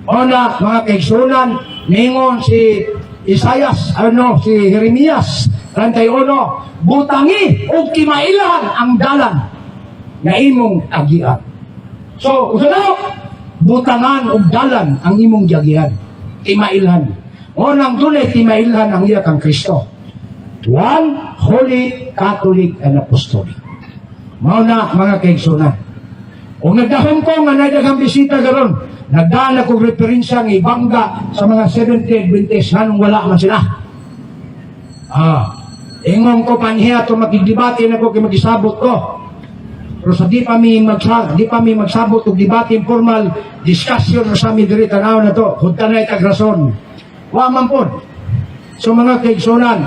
C: Ona mga kaigsunan, ningon si Isayas, si Jeremias 31, butangi o kimailan ang dalan na imong agian. So, usano, butangan o dalan ang imong agian. Timailan. Onang dunay timailan ang iya kang Kristo. One, Holy, Catholic, and Apostolic. Mao na mga kaigsunan. O nagdahon ko nga nadagang bisita garon, nagdaan ako referensya ng ibangga sa mga 70 Adventist nganong wala man sila. Ingon ko panhiya to magdibate na ko kay magisabot ko. Pero sa di pa mi magsabot og debate formal discussion sa mi diri tanaw na to, hudta na itag rason. Wa man pod. So mga kaigsunan,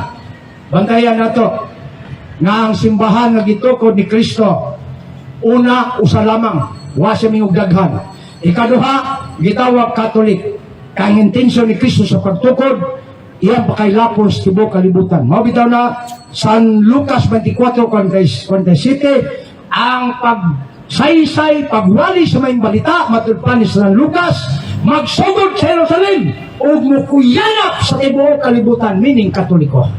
C: bantayan na to nga ang simbahan nga gitukod ni Kristo, una, usa lamang, wa siya mingog daghan. Ikaduha, gitawag Catholic. Kang intensyon ni Kristo sa pagtukod, iyang pakailapos tibok kalibutan. Mabitaw na San Lucas 24:47, ang pagsaysay, pagwali sa may balita, matulpan ni San Lucas, magsugod sa Jerusalem, o mukuyanap sa tibok kalibutan, meaning Katoliko.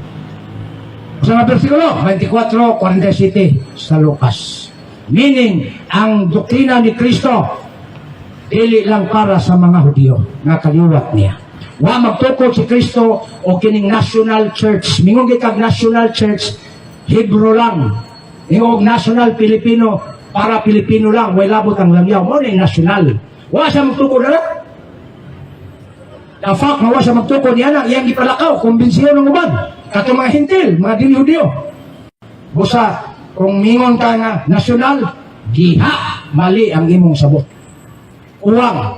C: Sa mga versikulo, 24:47 sa Lucas. Meaning, ang doktrina ni Kristo, dili lang para sa mga Hudyo nga kaliwat niya. Wa magtukod si Kristo o kining national church. Mingog ikag national church, Hebrew lang. Mingog national Pilipino, para Pilipino lang, way labot ang lamyaw. Mo na national. Wa siya magtukod na. Ang fact na wa siya magtukod niya na, iyang ipalakaw, kumbinsiyon ng uban. Kato mga hintil, mga dili Hudyo. Busa, kung mingon ka nga national, diha, mali ang imong sabot. Kuwang.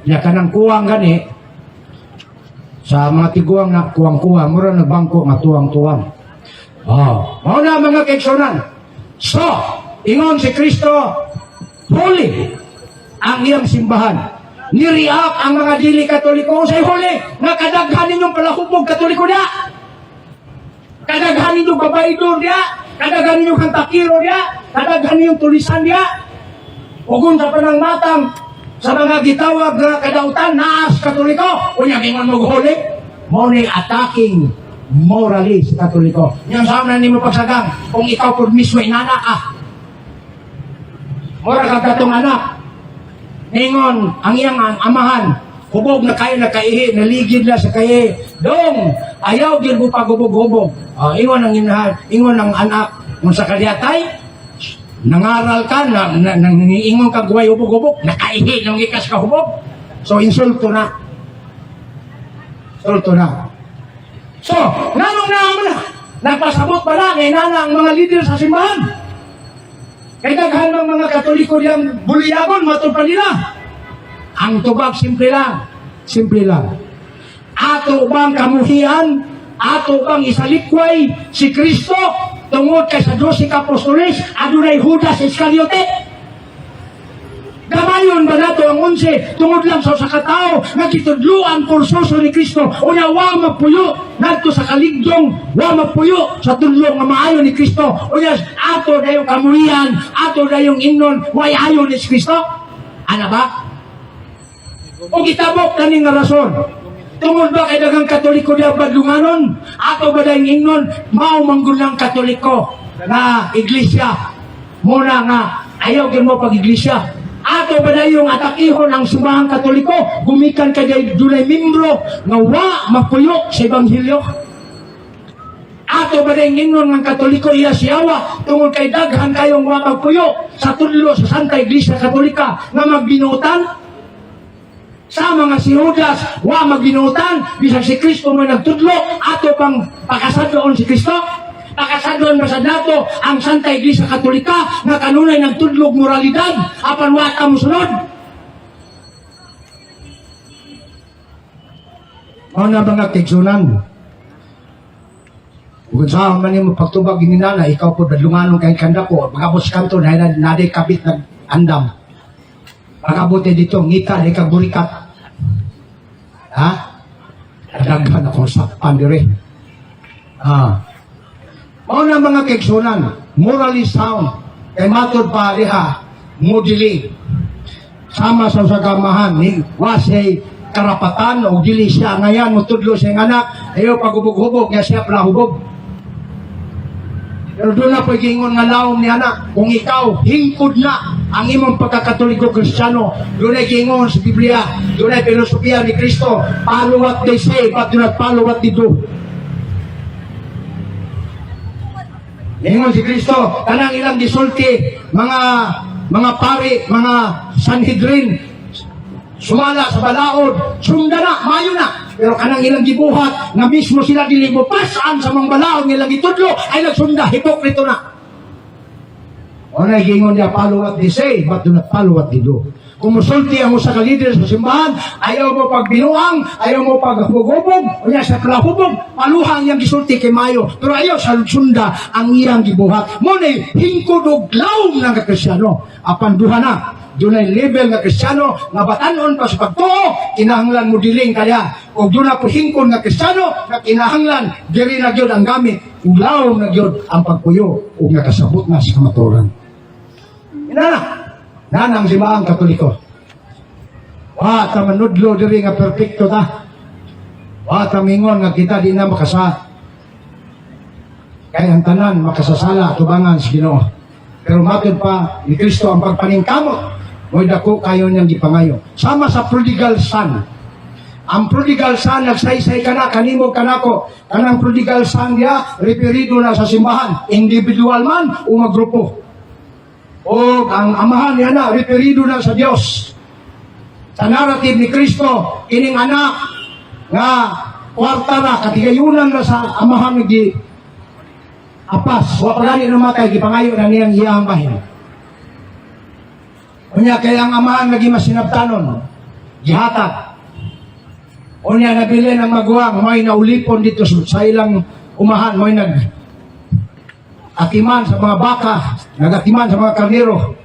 C: Ya kanang kuwang gani, sa mga tiguang na kuwang-kuwang, mura nagbangko nga tuwang-tuwang. Mao na mga kaigsunan. So, ingon si Kristo, holy ang iyang simbahan. Niriak ang mga dili Katoliko sa holy, nga kadaghan ninyong palahubog Katoliko niya. Kadaghan ninyong babaidor niya, kadaghan ninyong kantakiro niya, kadaghan ninyong tulisan niya. Ugon sa panang matang, sa mga gitawag na kadautan, naas Katoliko, unya gingon mo holy, mo ni attacking moralist Katoliko. Yung sa na ni mo pagsagang, kung ikaw po mismo inana ka, mora ka katong anak, ningon, ang iyang amahan, hubog na kayo nakaihi, naligid na sa kayo, dong, ayaw din mo pagubog-hubog. Ingon ang inahan, ingon ang anak, kung sa kalyatay, nangaral ka, nangiingon ka guway hubog-hubog, nakaihi ng ikas ka hubog. So, insulto na. Insulto na. So, nanong na, nagpasabot pa lang, nana ang mga leader sa simbahan. Kaya daghan ng mga Katoliko diyang buliyagon, matod pa nila. Ang tubag, simple lang. Simple lang. Ato bang kamuhian, ato bang isalikway si Kristo, tungod kay sa 12 ka apostoles, adunay Judas Iscariote. Padayon ba nato ang 11 tungod lang sa katao nga kitudluan kursoso ni Kristo unya wa mapuyo nadto sa kaligdong wa mapuyo sa tudlo nga maayo ni Kristo unya ato dayong kamulian ato dayong ingnon way ayo ni Kristo ana ba o gitabok kani nga rason tungod ba kay daghang Katoliko diya badlunganon ato ba dayong ingnon mao manggulang Katoliko na iglesia muna nga ayaw gyud mo pag iglesia ato ba dayong atakihon ang simbahang Katoliko gumikan kay dunay membro nga wa mapuyo sa ebanghelyo ato ba dayong ingnon nga Katoliko iya siyawa tungod kay daghan kayong wa magpuyo sa tudlo sa Santa Iglesia Katolika nga magbinutan sa mga si Judas wa magbinutan bisag si Kristo mo nagtudlo ato pang pakasadloon si Kristo pakasadloon ba sa dato ang Santa Iglesia Katolika nga kanunay nagtudlog moralidad apan wa ka mosunod na mga tigsunan kung saan man yung pagtubag gininana ikaw po dadlunganon kay kanda ko magabos kanto na naday kabit nag andam pagabuti dito ngita di kag burikat ha daghan akong sakpan dire mao na mga kaigsunan morally sound kay matod pa diha modeling sama sa sagamahan ni wasay karapatan o dili siya ngayon mutudlo siya anak ayaw pagubog-hubog nga siya pala hubog pero doon na po gingon nga laom ni anak kung ikaw hingkod na ang imong pagkakatoliko kristyano doon ay gingon sa Biblia doon ay filosofiya ni Kristo follow what they say but do not follow what they do gingon si Kristo kanang ilang gisulti mga pari mga Sanhedrin sumala sa balaod sunda na mayo na pero kanang ilang gibuhat na mismo sila dili mo pasan sa mga balaod nilang itudlo ay nagsunda hipokrito na o na gingon niya follow what they say but do not follow what they do kung musulti ang usa ka leader sa simbahan ayaw mo pagbinuang ayaw mo paghubog-hubog o niya sa kalahubog paluhang yang gisulti kay mayo pero ayaw sa sunda ang iyang gibuhat mo na hingkod og lawom ng Kristyano apan duha na dunay level nga Kristyano nga batanon pa sa pagtuo kinahanglan mo diling kaya o doon na po hingkod nga Kristyano na kinahanglan diri na gyud ang gamit ulaw na gyud ang pagpuyo o nga kasabot na sa kamaturan nanang simbahang Katoliko wa ta manudlo diri nga perpekto ta wa ta mingon nga kita di na makasa kay ang tanan makasasala tubangan sa Ginoo pero matod pa ni Kristo ang pagpaningkamot mo'y dako kayo niyang gipangayo. Sama sa prodigal son. Ang prodigal son, nagsaysay ka na, kanimo ka na ko. Kanang prodigal son niya, referido na sa simbahan. Individual man o magrupo. O ang amahan niya na, referido na sa Diyos. Sa narrative ni Kristo, ining anak nga kwarta na, katigayunan na sa amahan ni apas. Wapagani namatay, gipangayo na niyang iyang bahin. Unya kaya ang amahan lagi masinabtanon, gihatag. Unya nabili ng maguwang, may naulipon dito sa ilang umahan, may atiman sa mga baka, nagatiman sa mga karnero.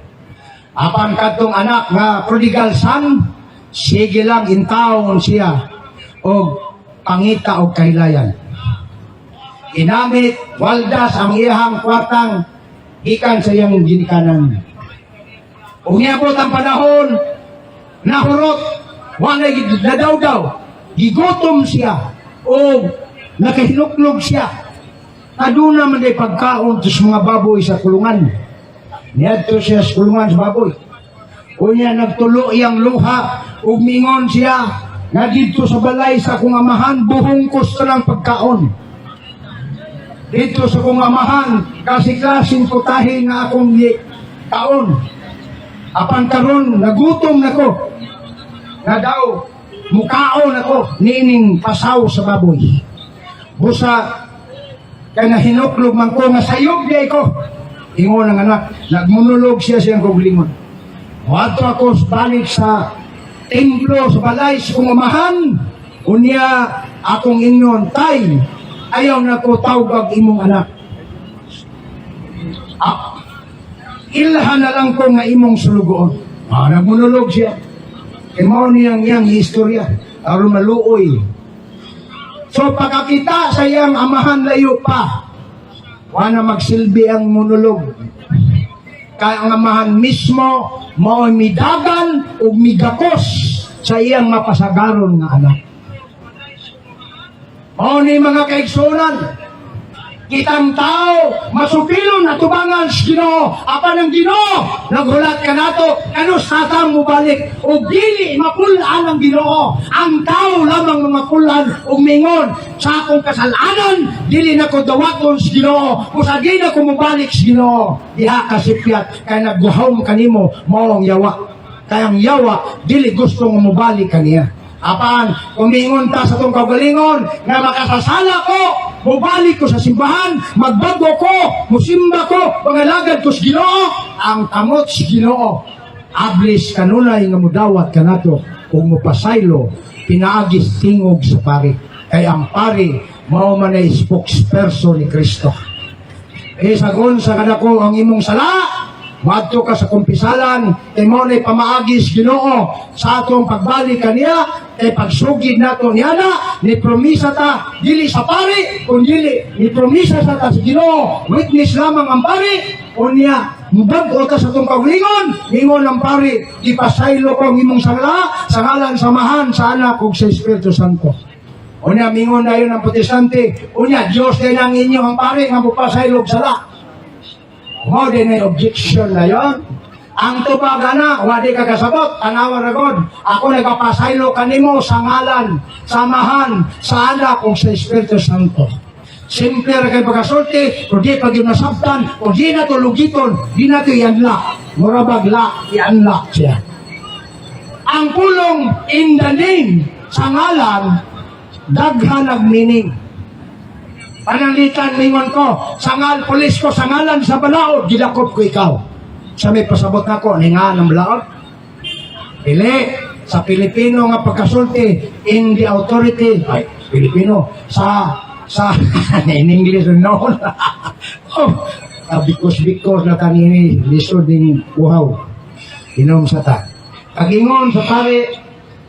C: Apan kadtong anak nga prodigal son, sige lang intawon siya og pangita og kahilayan. Ginamit waldas ang iyang kwartang ikan sa iyang ginikanan. Kung niabot ang panahon, nahurot, wala nadaw-daw, gigutom siya, o nakahinuklog siya. Aduna man day pagkaon sa mga baboy sa kulungan. Niadto siya sa kulungan sa baboy. Unya nagtulo iyang luha, umingon siya, nga dito sa balay sa kong amahan, buhungkos ka lang pagkaon. Dito sa kong amahan, kasi-klaseng putahin nga akong kaon. Apan karon nagutom nako. Na daw mukaon ako nining pasaw sa baboy. Busa kay nahinuklog man ko nga sayog di ko. Ingon ang anak, nagmonolog siya siyang koglingon. Wadto ako balik sa templo sa balay sa kong amahan. Unya akong ingon, tay, ayaw na ko tawag imong anak. Ilhan na lang ko nga imong sulugoon. Nagmonolog siya. E mo niyang istorya. Aron maluoy. So pagkakita sa iyang amahan layo pa, wala magsilbi ang monolog. Kaya ang amahan mismo, mao'y midagan o migakos sa iyang mapasagaron nga anak. Mao ni mga kaigsunan, kitang tao, masupilon at tubangan sa Ginoo. Apan ang Ginoo, naghulat ka nato, ano satang mo balik, o dili mapulaan ang Ginoo. Ang tao lamang mga pulan, o mingon, sa akong kasalanan, dili na ko dawaton sa Ginoo, kusagi na ko mubalik sa Ginoo. Diha kasipyat, kaya nagguhawm kanimo, maong yawa. Kaya ang yawa, dili gusto mo mubalik kaniya. Apan, kumingon ta sa itong kagalingon na makasasala ko, mubalik ko sa simbahan, magbago ko, musimba ko, pangalagad ko sa Ginoo, ang kamot sa Ginoo. Ablis kanunay nga mudawat ka nato, kung mupasaylo, pinaagis tingog sa pari. Kaya ang pari, mao man ay spokesperson ni Kristo. Sagon sa kadako ang imong sala, madto ka sa kumpisalan, kay mo na'y pamaagis Ginoo sa atong pagbalik kaniya, kay pagsugid nato niya na, ni promisa ta, dili sa pari, kung dili, ni promisa sa ta sa Ginoo, witness lamang ang pari, o niya, mubago ta sa itong kaglingon, ingon ang pari, ipasaylo ko ang imong sala, sa ngalan samahan sa anak kong sa Espiritu Santo. O niya, mingon na yun ang protestante, o niya, Diyos din ang inyong ang pari, nga mupasaylog sala. Mo din ay objection na yon. Ang tubaga na, wadi ka kasabot, tanawa na God. Ako nagpapasaylo kanimo sa ngalan, samahan, sa anak o sa Espiritu Santo. Simple kay pagkasulti, kung di pag yun nasabtan, kung di na to lugiton, di na to i-unlock. Murabagla, i-unlock siya. Ang pulong in the name, sa ngalan, daghan ang meaning. Pananglitan mingon ko, sangal pulis ko, sangalan sa balaod, gilakop ko ikaw. Sa may pasabot na ko, ningaan ng balaod. Pili, sa Pilipino nga pagkasulti, in the authority, ay, Pilipino, sa in English, no. Bikos-bikos na kanini, lisod din uhaw. Inom sa ta. Kagingon sa pare,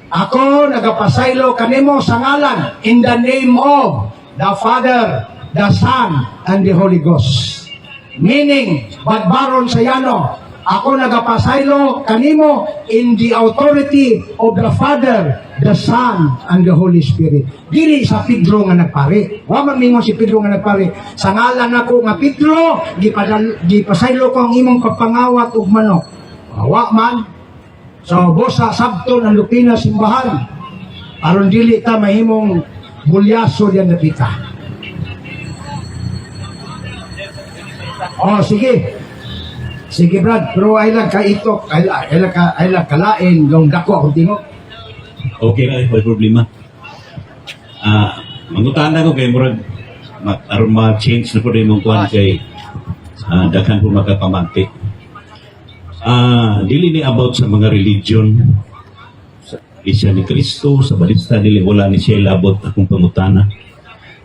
C: ako nagapasaylo kanimo sangalan, in the name of the Father, the Son, and the Holy Ghost. Meaning, badbaron sa yano, ako nagapasaylo kanimo in the authority of the Father, the Son, and the Holy Spirit. Dili sa Pedro nga nagpari. Waman mingon si Pedro nga nagpari. Sa ngalan ako nga Pedro, gipasaylo ko ang imong pagpangawat ug manok. Wa man. So, bosa sabton ang lupina simbahan. Aron dili ta mahimong bulyaso yan na pita. Oh, sige. Sige, Brad. Pero ay lang kaitok. Ay lang kalain. Yung dako akong tingok.
A: Okay na, may problema. Mangutana ko kay Murag, aron ma-change na po rin mong kuhan kay daghan po makapamantik. Dili ni about sa mga religion, Iglesia ni Cristo, sa balista nila, wala ni siya labot akong pangutana.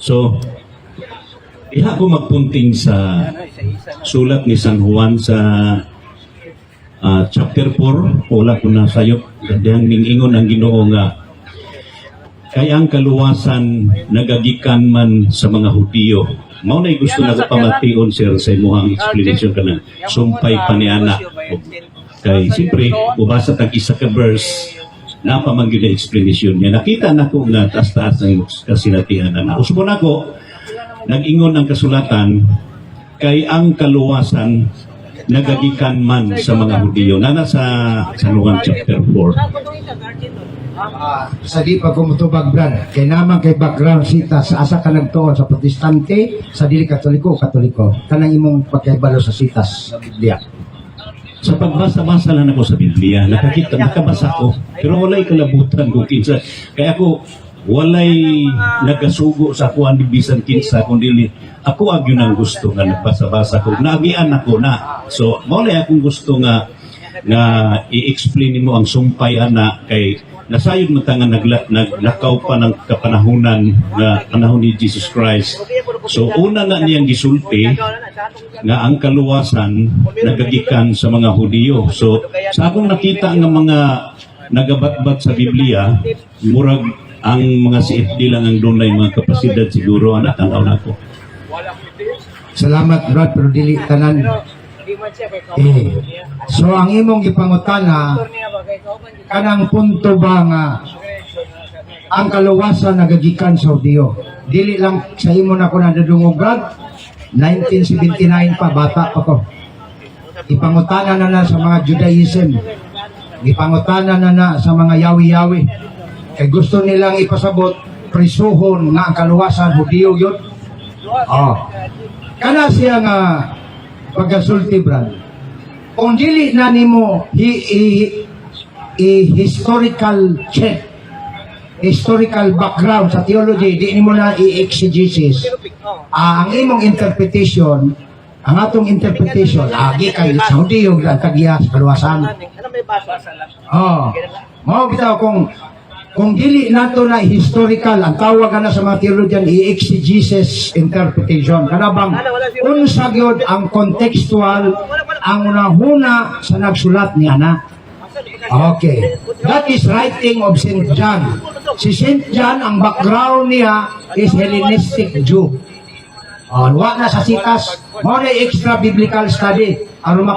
A: So, iha ko magpunting sa sulat ni San Juan sa chapter 4, wala ko na sayop, gandang ningingon ang Ginoo nga, kaya ang kaluwasan nagagikan man sa mga Hudiyo. Mao na'y gusto na pamation, sir, sa imuhang explanation ka na, sumpay pa ni Ana. Kay, siyempre, bubasa tag isa ka verse, napamanggil na explanation niya. Nakita na ko nga taas-taas ng kasinatian na. Usbo na ko, nag-ingon ang kasulatan, kay ang kaluwasan nagagikan man sa mga Hudiyo. Nana sa San Juan chapter 4.
C: Sa di pa kumutubag, Brad, kay naman kay background sita sa asa ka nagtuon sa protestante, sa dili katoliko, kanang imong pagkaibalo sa sitas sa Biblia.
A: Sa pagbasa-basa lang ako sa Biblia, nakabasa ko, pero walay kalabutan ko kinsa. Kaya ako, walay nagasugo sa ako ang bisan kinsa, kundi ako ang yun ang gusto nga nagbasa-basa ko. Naagian ako na. So, walay akong gusto nga i-explain mo ang sumpay ana kay nasayod mo nga naglakaw pa ng kapanahunan na panahon ni Jesus Christ. So una na niyang gisulti nga ang kaluwasan nagagikan sa mga Hudiyo. So sa akong nakita nga mga nagabatbat sa Biblia, murag ang mga CFD lang ang dunay mga kapasidad siguro ang natanaw nako.
C: Salamat Brad, pero dili tanan. So ang imong gipangutana, kanang punto ba nga ang kaluwasan nagagikan sa Hudiyo? Dili lang sa imo na ko nadadungog Brad, 1979 pa, bata pa ko. Ipangutana na sa mga Judaism. Ipangutana na sa mga yawi-yawi. Kay gusto nilang ipasabot, prisuhon nga ang kaluwasan, Hudiyo yun. Oh. Kana siya nga pagkasulti, Brad. Kung dili na nimo historical check, historical background sa theology, di nimo na i-exegesis. Ang imong interpretation, ang atong interpretation, agi kay sa Hudiyo ang tagiya sa kaluwasan. Oh. Mao bitaw kung dili nato na historical, ang tawag na sa mga theologian i-exegesis interpretation. Kanabang unsa gyud ang contextual, ang unahuna sa nagsulat ni ana. Okay. That is writing of St. John. Si St. John, ang background niya is Hellenistic Jew. Wa na sa sikas, mo na extra biblical study. Aron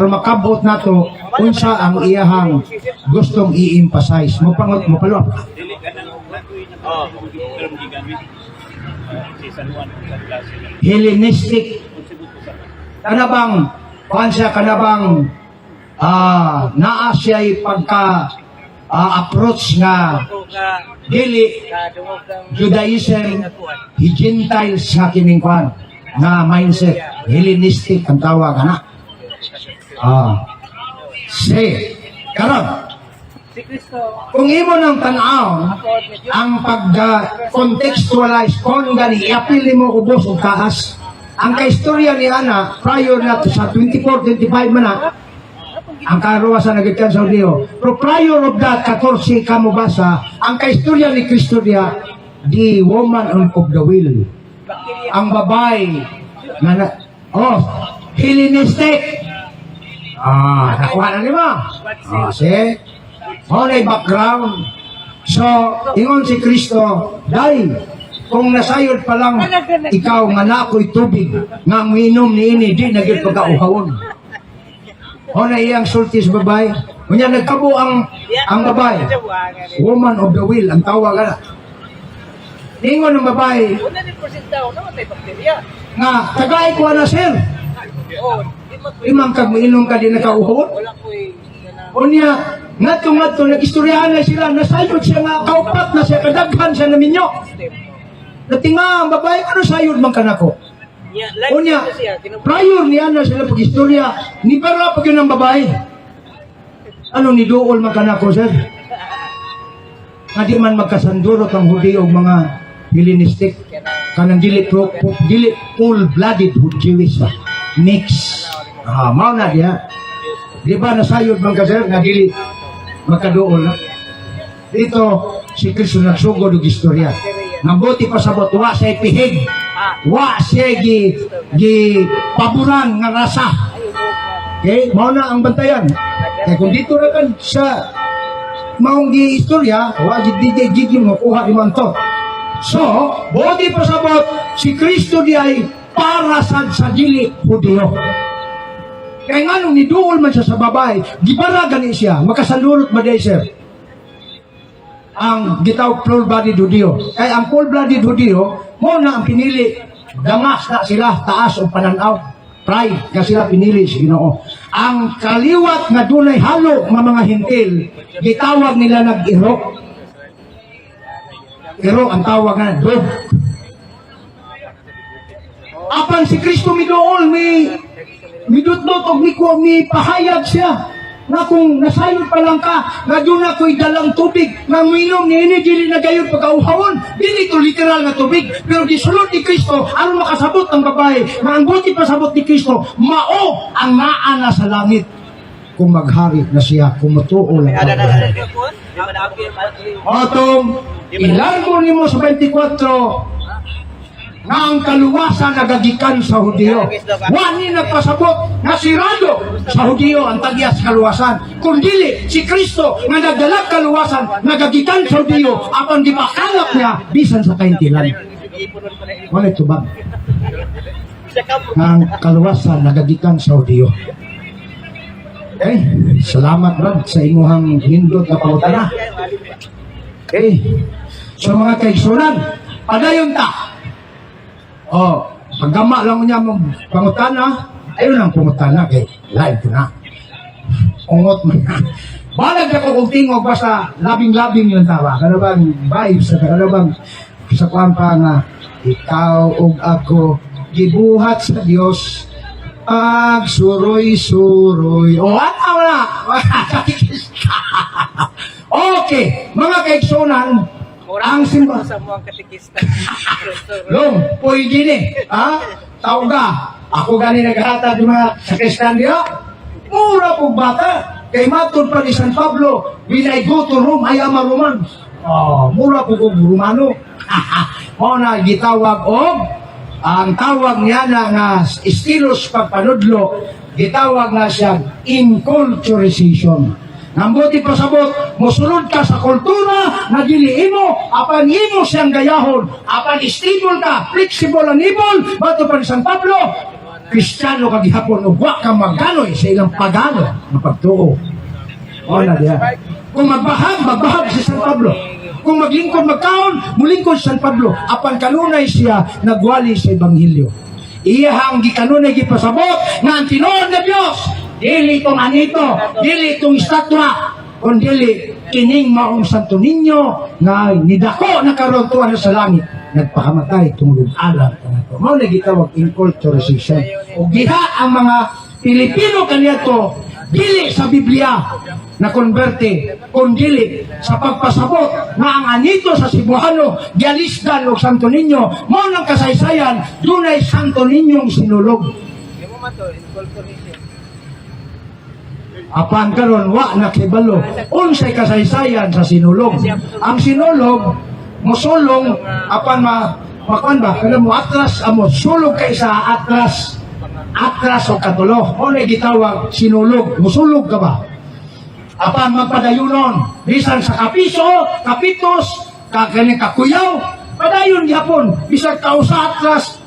C: makabot nato unsa ang iyahang gustong i-emphasize. Mo paluap. Hellenistic. Kanabang naa siya'y approach nga dili Judaism, Gentiles nga kining kwan nga mindset, Hellenistic ang tawag ana. Karon kung imo nang tanaw ang pag-contextualize kon gani i-apil mo ubos og taas ang kaistorya ni ana prior na to sa 24-25 man na ang karuwasan nagikan sa Hudiyo. Pero prior of that, 14 ka mo basa, ang kaistorya ni Kristo diya, the woman of the will. Ang babae, Hellenistic. Nakuha na lima. See? Mo na background. So, ingon si Kristo, dahil, kung nasayod pa lang, ikaw nga na ako'y tubig, nga minom ni ini, di naging pagkauhawon. O na iyang sulti sa babae. Kanya nagkabo ang babae. Woman of the will, ang tawag na. Ingon ng babae. Nga, tagay ko na sir. Imang kag mainom ka din nakauhon. O niya, nga-to, nag-istoryahan na sila, nasayod siya nga, kaupat na siya, kadaghan siya na minyo. Natinga ang babae, ano sayod man ka nako? O niya, prior niya na sila pag-istorya, ni para pag yun ang babae. Ano ni dool magkanako, sir? Nga di man magkasandurot ang Hudiyo o mga Hellenistic. Kanang dili full-blooded Jewish ba? Mix. Mao na diya. Di ba nasayod man ka, sir? Nga dili magkadool na. Dito, si Kristo nagsugod og istorya. Mabuti pa sabot, wa siya ipihig. Wa siya paboran nga rasa. Okay? Mao na ang bantayan. Kaya kung dito na kan sa maong gi-istorya, wa di mo kuha di man to. So, buti pa sabot, si Kristo di ay para sa dili Hudiyo. Kaya nga nung niduol man siya sa babae, gibara gani siya, makasandurot ba day, sir? Ang gitaw full-blooded Hudiyo. Kaya ang full-blooded Hudiyo, mo na ang pinili, damas na sila, taas o pananaw. Pride, nga sila pinili si Ginoo. Ang kaliwat nga dunay halo nga mga hintil, gitawag nila nag-irok. Irok ang tawag nga, dog. Apan si Kristo midool, midutdot o mi pahayag siya. Na kung nasayod pa lang ka, nga doon ako'y dalang tubig, nga minom ni ini, dili na gayon pagkauhawon. Dili ito literal na tubig. Pero gisulod ni Kristo, ano makasabot ang babae, nga ang buti pasabot ni Kristo, mao ang naana sa langit. Kung maghari na siya, kung matuol ang babae. Otong ilargo nimo sa 24 nga ang kaluwasan nagagikan sa Hudiyo. Wani nagpasabot nga sirado sa Hudiyo ang tagyas kaluwasan. Kung dili si Kristo nga nagdala kaluwasan nagagikan sa Hudiyo apan gipakalap niya bisan sa kaintilan. Wala tubag. Nga ang kaluwasan nagagikan sa Hudiyo. Okay, salamat Brad sa imuhang hindot na pangutana. Okay, so mga kaigsunan, padayon ta. Oh, paggama lang niya mong pangutana, ayun ang pangutana kay live ko na. Ungot man na. Balag ako kung tingog basta labing-labing yung tawa. Kano bang vibes, kano bang sa kwampa nga, ikaw ug ako, gibuhat sa Dios pag suroy-suroy. O, ano na? Okay, mga kaigsunan, ang simba.
B: Sa mga katikista.
C: Long, pwede ni. Ha? Tao ka. Ako gani naghatag ng mga sakristan diya. Mura po bata. Kay matod pa ni San Pablo, when I go to Rome, I am a Roman. Oh, mura po kong Romano. Mo na gitawag og ang tawag niya na nga estilos pagpanudlo, gitawag na siya inculturization. Nambuti pasabot, musulod ka sa kultura na dili imo, apan imo siyang gayahon, apan stable ka, flexible ang ibon, bato pa ni San Pablo, Kristiyano ka gihapon, o wa ka maganoy sa ilang pagano na pagtuo. O na diya. Kung magbahag si San Pablo. Kung maglingkod magkaon, mulingkod si San Pablo, apan kanunay siya nagwali sa Ebanghelyo. Iyahang gikanunay gipasabot nga ang tinuod na Dios. Dili itong anito, dili itong estatwa, kundi dili kining maong Santo Niño na nidako na karon tuwa sa langit. Nagpakamatay tungod alam ka na ito. Mao na gitawag inculturization. O giha ang mga Pilipino kaniadto dili sa Biblia na konberte, kundi sa pagpasabot na ang anito sa Cebuano, Gialisdan o Santo Niño, mao nang kasaysayan, dunay Santo Niñong sinulog. Apan karon wa nakibalo unsay kasaysayan sa sinulog. Ang sinulog mosulong apan makuan ba kada mo atras amo sulog kay sa atras o katulo o na gitawag sinulog mosulog ka ba apan magpadayunon bisan sa kapitos kaganing kakuyaw padayon gyapon bisan kausa atras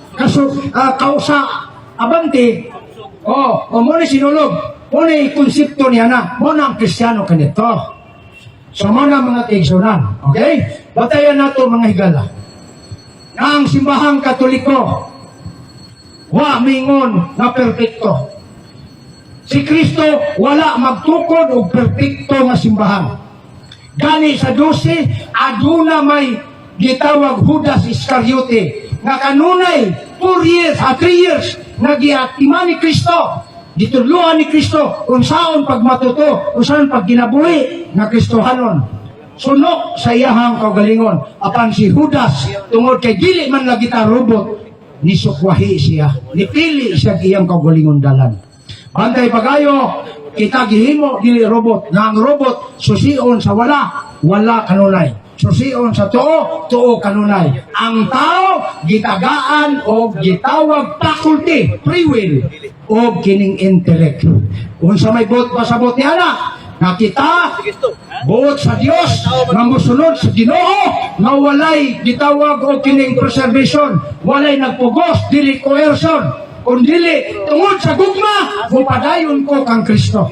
C: kausa abante o mo ni sinulog. Muna yung konsepto niya na, muna ang Kristiyano kanito. So muna mga kaigsunan, okay? Batayan nato mga higala. Na ang simbahang Katoliko, wa mingon na perpekto. Si Kristo wala magtukod o perpekto nga simbahan. Gani sa 12, aduna may gitawag Judas Iscariote, nga kanunay 3 years, nagiatiman ni Kristo. Ditudluan ni Kristo kung saan pagmatuto, kung saan pagkinabuhi na Kristohanon. Sunok sa iyahang kaugalingon. Apan si Judas, tungod kay dili man lagi ta robot, nisukwahi siya. Nipili siya iyang kaugalingon dalan. Bantay pagayo, kita gihimo dili robot. Nga ang robot, susion sa wala kanunay. Susion sa tuo kanunay. Ang tao, gitagaan o gitawag faculty, free will, o kining intellect. Kung sa may buot pasabot niya na, nakita, buot sa Dios, nga musunod sa Ginoo, nga walay gitawag o kining preservation, walay nagpugos, dili coercion, kung dili, tungod sa gugma, mupadayon ko kang Kristo.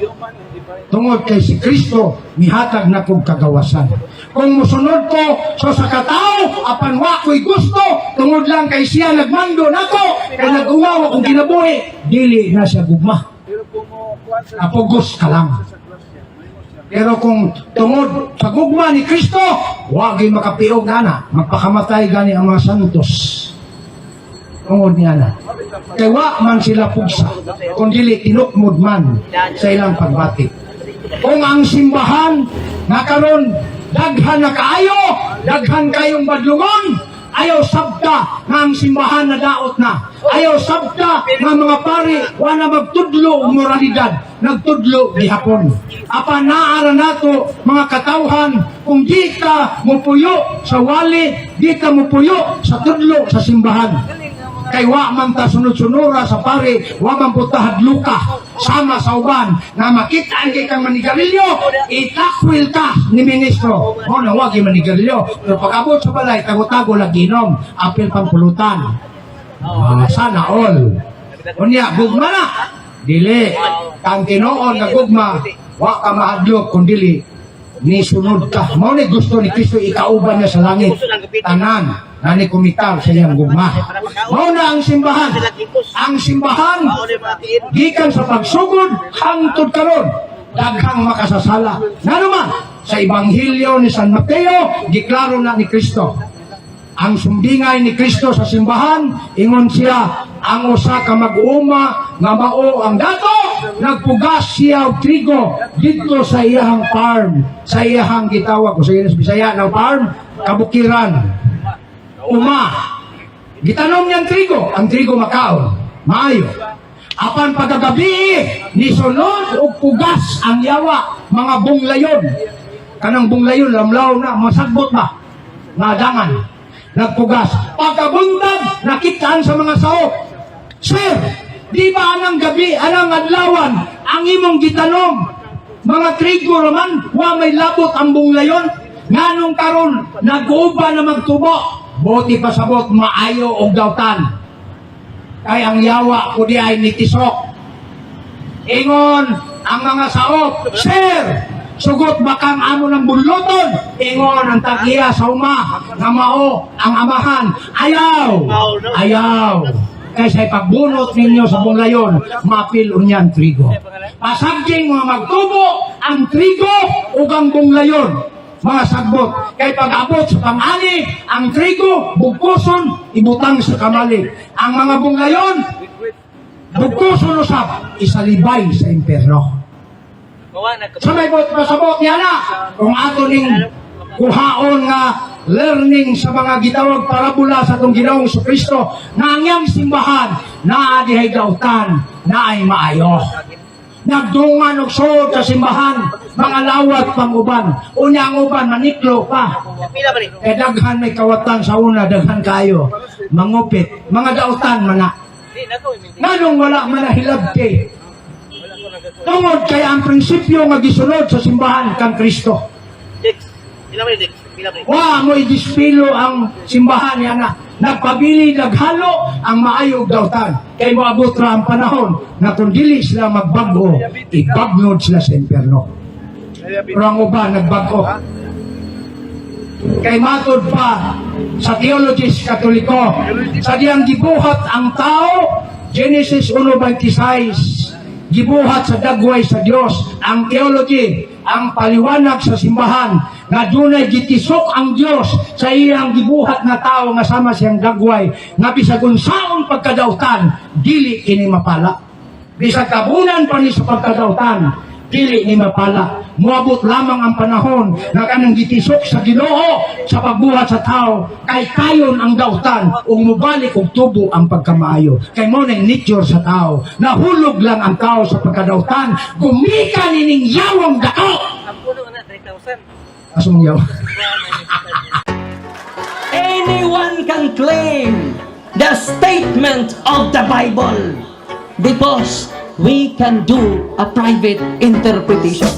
C: Tungod kay si Kristo, mihatag na kong kagawasan. Kung musunod ko so sa katao, apan wa ko'y gusto, tungod lang kay siya nagmando nako, kay nag-uwaw akong kinabuhi, dili na siya gugma. Napugos ka lang. Pero kung tungod sa gugma ni Kristo, wagay makapiog na magpakamatay gani ang mga santos. Tungod niya na. Kaya wa man sila pugsa, kung dili tinukmod man sa ilang pagbati. Kung ang simbahan na karon daghan na kaayo, daghan kayong badlungon, ayaw sabta nga ang simbahan na daot na. Ayaw sabta nga mga pari, wala magtudlo o moralidad. nagtudlo gihapon. Apan naara nato mga katawhan, kung di ka mupuyo sa wali, di ka mupuyo sa tudlo sa simbahan. Kay wa man ta sunod-sunura sa pare, wa man po ta hadluka sama sa uban na makita ang kang manigarilyo, itakwil ka ni ministro. Mo na wag yung manigarilyo, pero pag-abot sa balay, tago-tago lagi inom, apil pang pulutan. Sana all. Unya, gugma na. Dili, kang tinoon na gugma, wa ka mahadlok kung dili ni sunod ka. Mao ni gusto ni Kristo ikauban niya sa langit. Tanan na ni kumitar sa iyang gugma. Mao na ang simbahan. Ang simbahan gikan sa pagsugod hangtod karon daghang makasasala. Nanuman sa Ebanghelyo ni San Mateo giklaro na ni Kristo. Ang sumbingay ni Kristo sa simbahan, ingon siya, ang usa ka mag-uuma nga mao ang dato, nagpugas siya og trigo dito sa iyang farm, sa iyang gitawag ko sa Bisaya ng farm, kabukiran. Uma, gitanom niyang trigo, ang trigo makaon, maayo. Apan pagkagabi, ni sunod og pugas ang yawa, mga bunglayon. Kanang bunglayon, lamlaw na, masagbot ba? Nadangan. Nagpugas. Pagkabuntag, nakitaan sa mga sao. Sir, di ba anang gabi, anang adlawan, ang imong gitanom, mga trigo raman, wa may labot ang bunglayon, nganong karon nag-uba na magtubo, buti pasabot, maayo og dawtan. Kay ang yawa ko di ay nitisok. Ingon, ang mga sao, Sir, sugot bakang amo ng bunloton, ingon ang tagiya sa uma, nga mao ang amahan, ayaw. Kaysa ipagbunot ninyo sa bunglayon, mapil unyan trigo. Pasagding mga magtubo, ang trigo ug ang bunglayon, mga sagbot. Kay pag-abot sa pang-ani, ang trigo, bugkuson, ibutang sa kamali. Ang mga bunglayon, bugkuson usap, isalibay sa imperno. Sa may pasabot niya na, kung ato ning kuhaon nga learning sa mga gitawag parabola sa itong Ginoong Kristo, na ang iyang simbahan, na adihay dautan, na ay maayo. Nagdungan og suod sa simbahan, mga lawat panguban. Unya ang uban, maniklo pa. E daghan may kawatan sa una, daghan kayo. Mangupit, mga dautan man na. Nganong wala man na hilabti. Tungod kay ang prinsipyo nga gisunod sa simbahan kang Kristo. Wa mo idispilo ang simbahan niya na nagpabili naghalo ang maayog dawtan. Kay moabot ra ang panahon na kung dili sila magbago, ipagnod sila sa imperno. Pero ang uban nagbago. Kay matod pa sa theologist Katoliko, sa diyang gibuhat ang tao, Genesis 1:26, gibuhat sa dagway sa Dios. Ang theology, ang paliwanag sa simbahan, nga dunay gitisok ang Dios sa iyang gibuhat na tao nga sama siyang dagway, nga bisag unsaon pagkadautan, dili kini mapala. Bisag kabunan pa ni sa pagkadautan, dili ni mapala. Moabot lamang ang panahon na kanang gitisok sa Ginoo sa pagbuhat sa tao, kay kayon ang dautan ug mubalik og tubo ang pagkamaayo. Kay mo nang nature sa tao, nahulog lang ang tao sa pagkadautan, gumika nining yawang dako. Asong yaw.
D: Anyone can claim the statement of the Bible because we can do a private interpretation.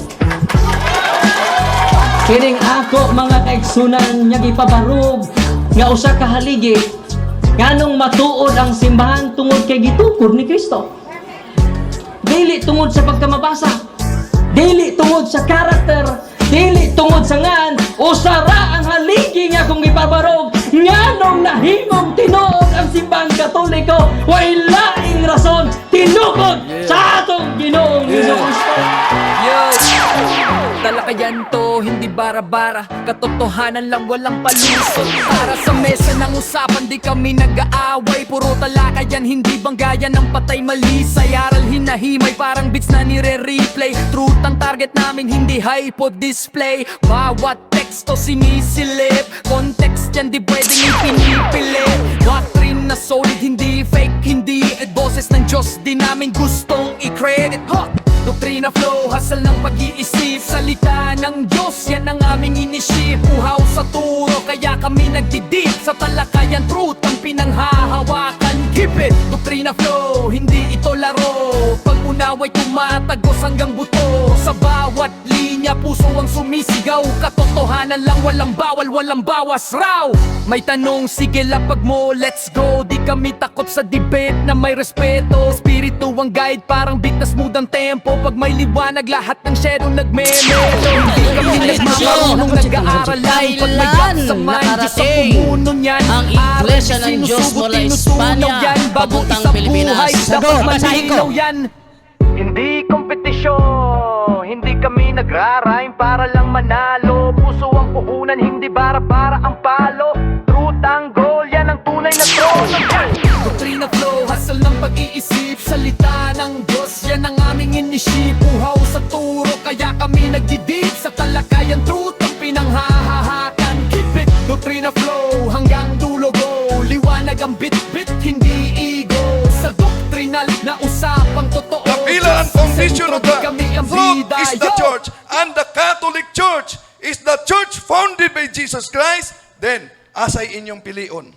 D: Kining ako mga kaigsunan nga gipabarog nga usa ka haligi nganong matuod ang simbahan tungod kay gitukod ni Kristo. Dili tungod sa pagkamabasa, dili tungod sa karakter, dili tungod sa ngan, usara ang haligi nga kung gipabarog nganong nahimong tinuod ang simbahan Katoliko, way laing rason tinukod sa atong Ginoong Jesucristo.
E: Talakayan to, hindi bara-bara, katotohanan lang, walang palusot. Para sa mesa ng usapan, di kami nag-aaway, puro talakayan, hindi banggayan ng patay malisay. Aral hinahimay, parang beats na nire-replay. Truth ang target namin, hindi hypo display. Bawat teksto sinisilip, context yan di pwedeng ipinipilit. Doctrine na solid, hindi fake, hindi boses ng Diyos, di namin gustong i-credit. Doktrina flow, hasal ng pag-iisip. Salita ng Diyos, yan ang aming inisip. Uhaw sa turo, kaya kami nagdidip. Sa talakayan, truth ang pinanghahawakan. Keep it! Doktrina flow, hindi ito laro. Pag-unaway tumatagos hanggang buto. Sa bawat linya, puso ang sumisigaw. Katotohanan lang, walang bawal, walang bawas raw. May tanong, sige lapag mo, let's go. Di kami takot sa debate na may respeto. Espiritu ang guide, parang beat na smooth ang tempo. Pag may liwanag, lahat ng shadow nagme-melo. Hindi kami nagmamarunong, nag-aaral lang. Pag may gap sa mind, Diyos ang pumuno niyan.
F: Ang Iglesia ng Diyos mula Espanya, papuntang Pilipinas.
E: Dapat malinaw yan. Hindi kompetisyon, hindi kami nagra-rhyme para lang manalo. Puso ang puhunan, hindi bara-bara ang palo. Truth ang goal, yan ang tunay na trono. Doktrina flow, hasal ng pag-iisip. Salita ng Diyos, yan ang aming inisip. Uhaw sa turo, kaya kami nagdidip. Sa talakayan, truth ang pinanghahahakan. Keep it, doktrina flow, hanggang dulo go. Liwanag ang bit-bit, hindi ego. Sa doktrinal na usapang totoo.
G: The pillar and foundation of the
E: Kami ang
G: truth
E: bida.
G: is the
E: Yo!
G: church, and the Catholic Church is the church founded by Jesus Christ. Then, asay inyong pilion.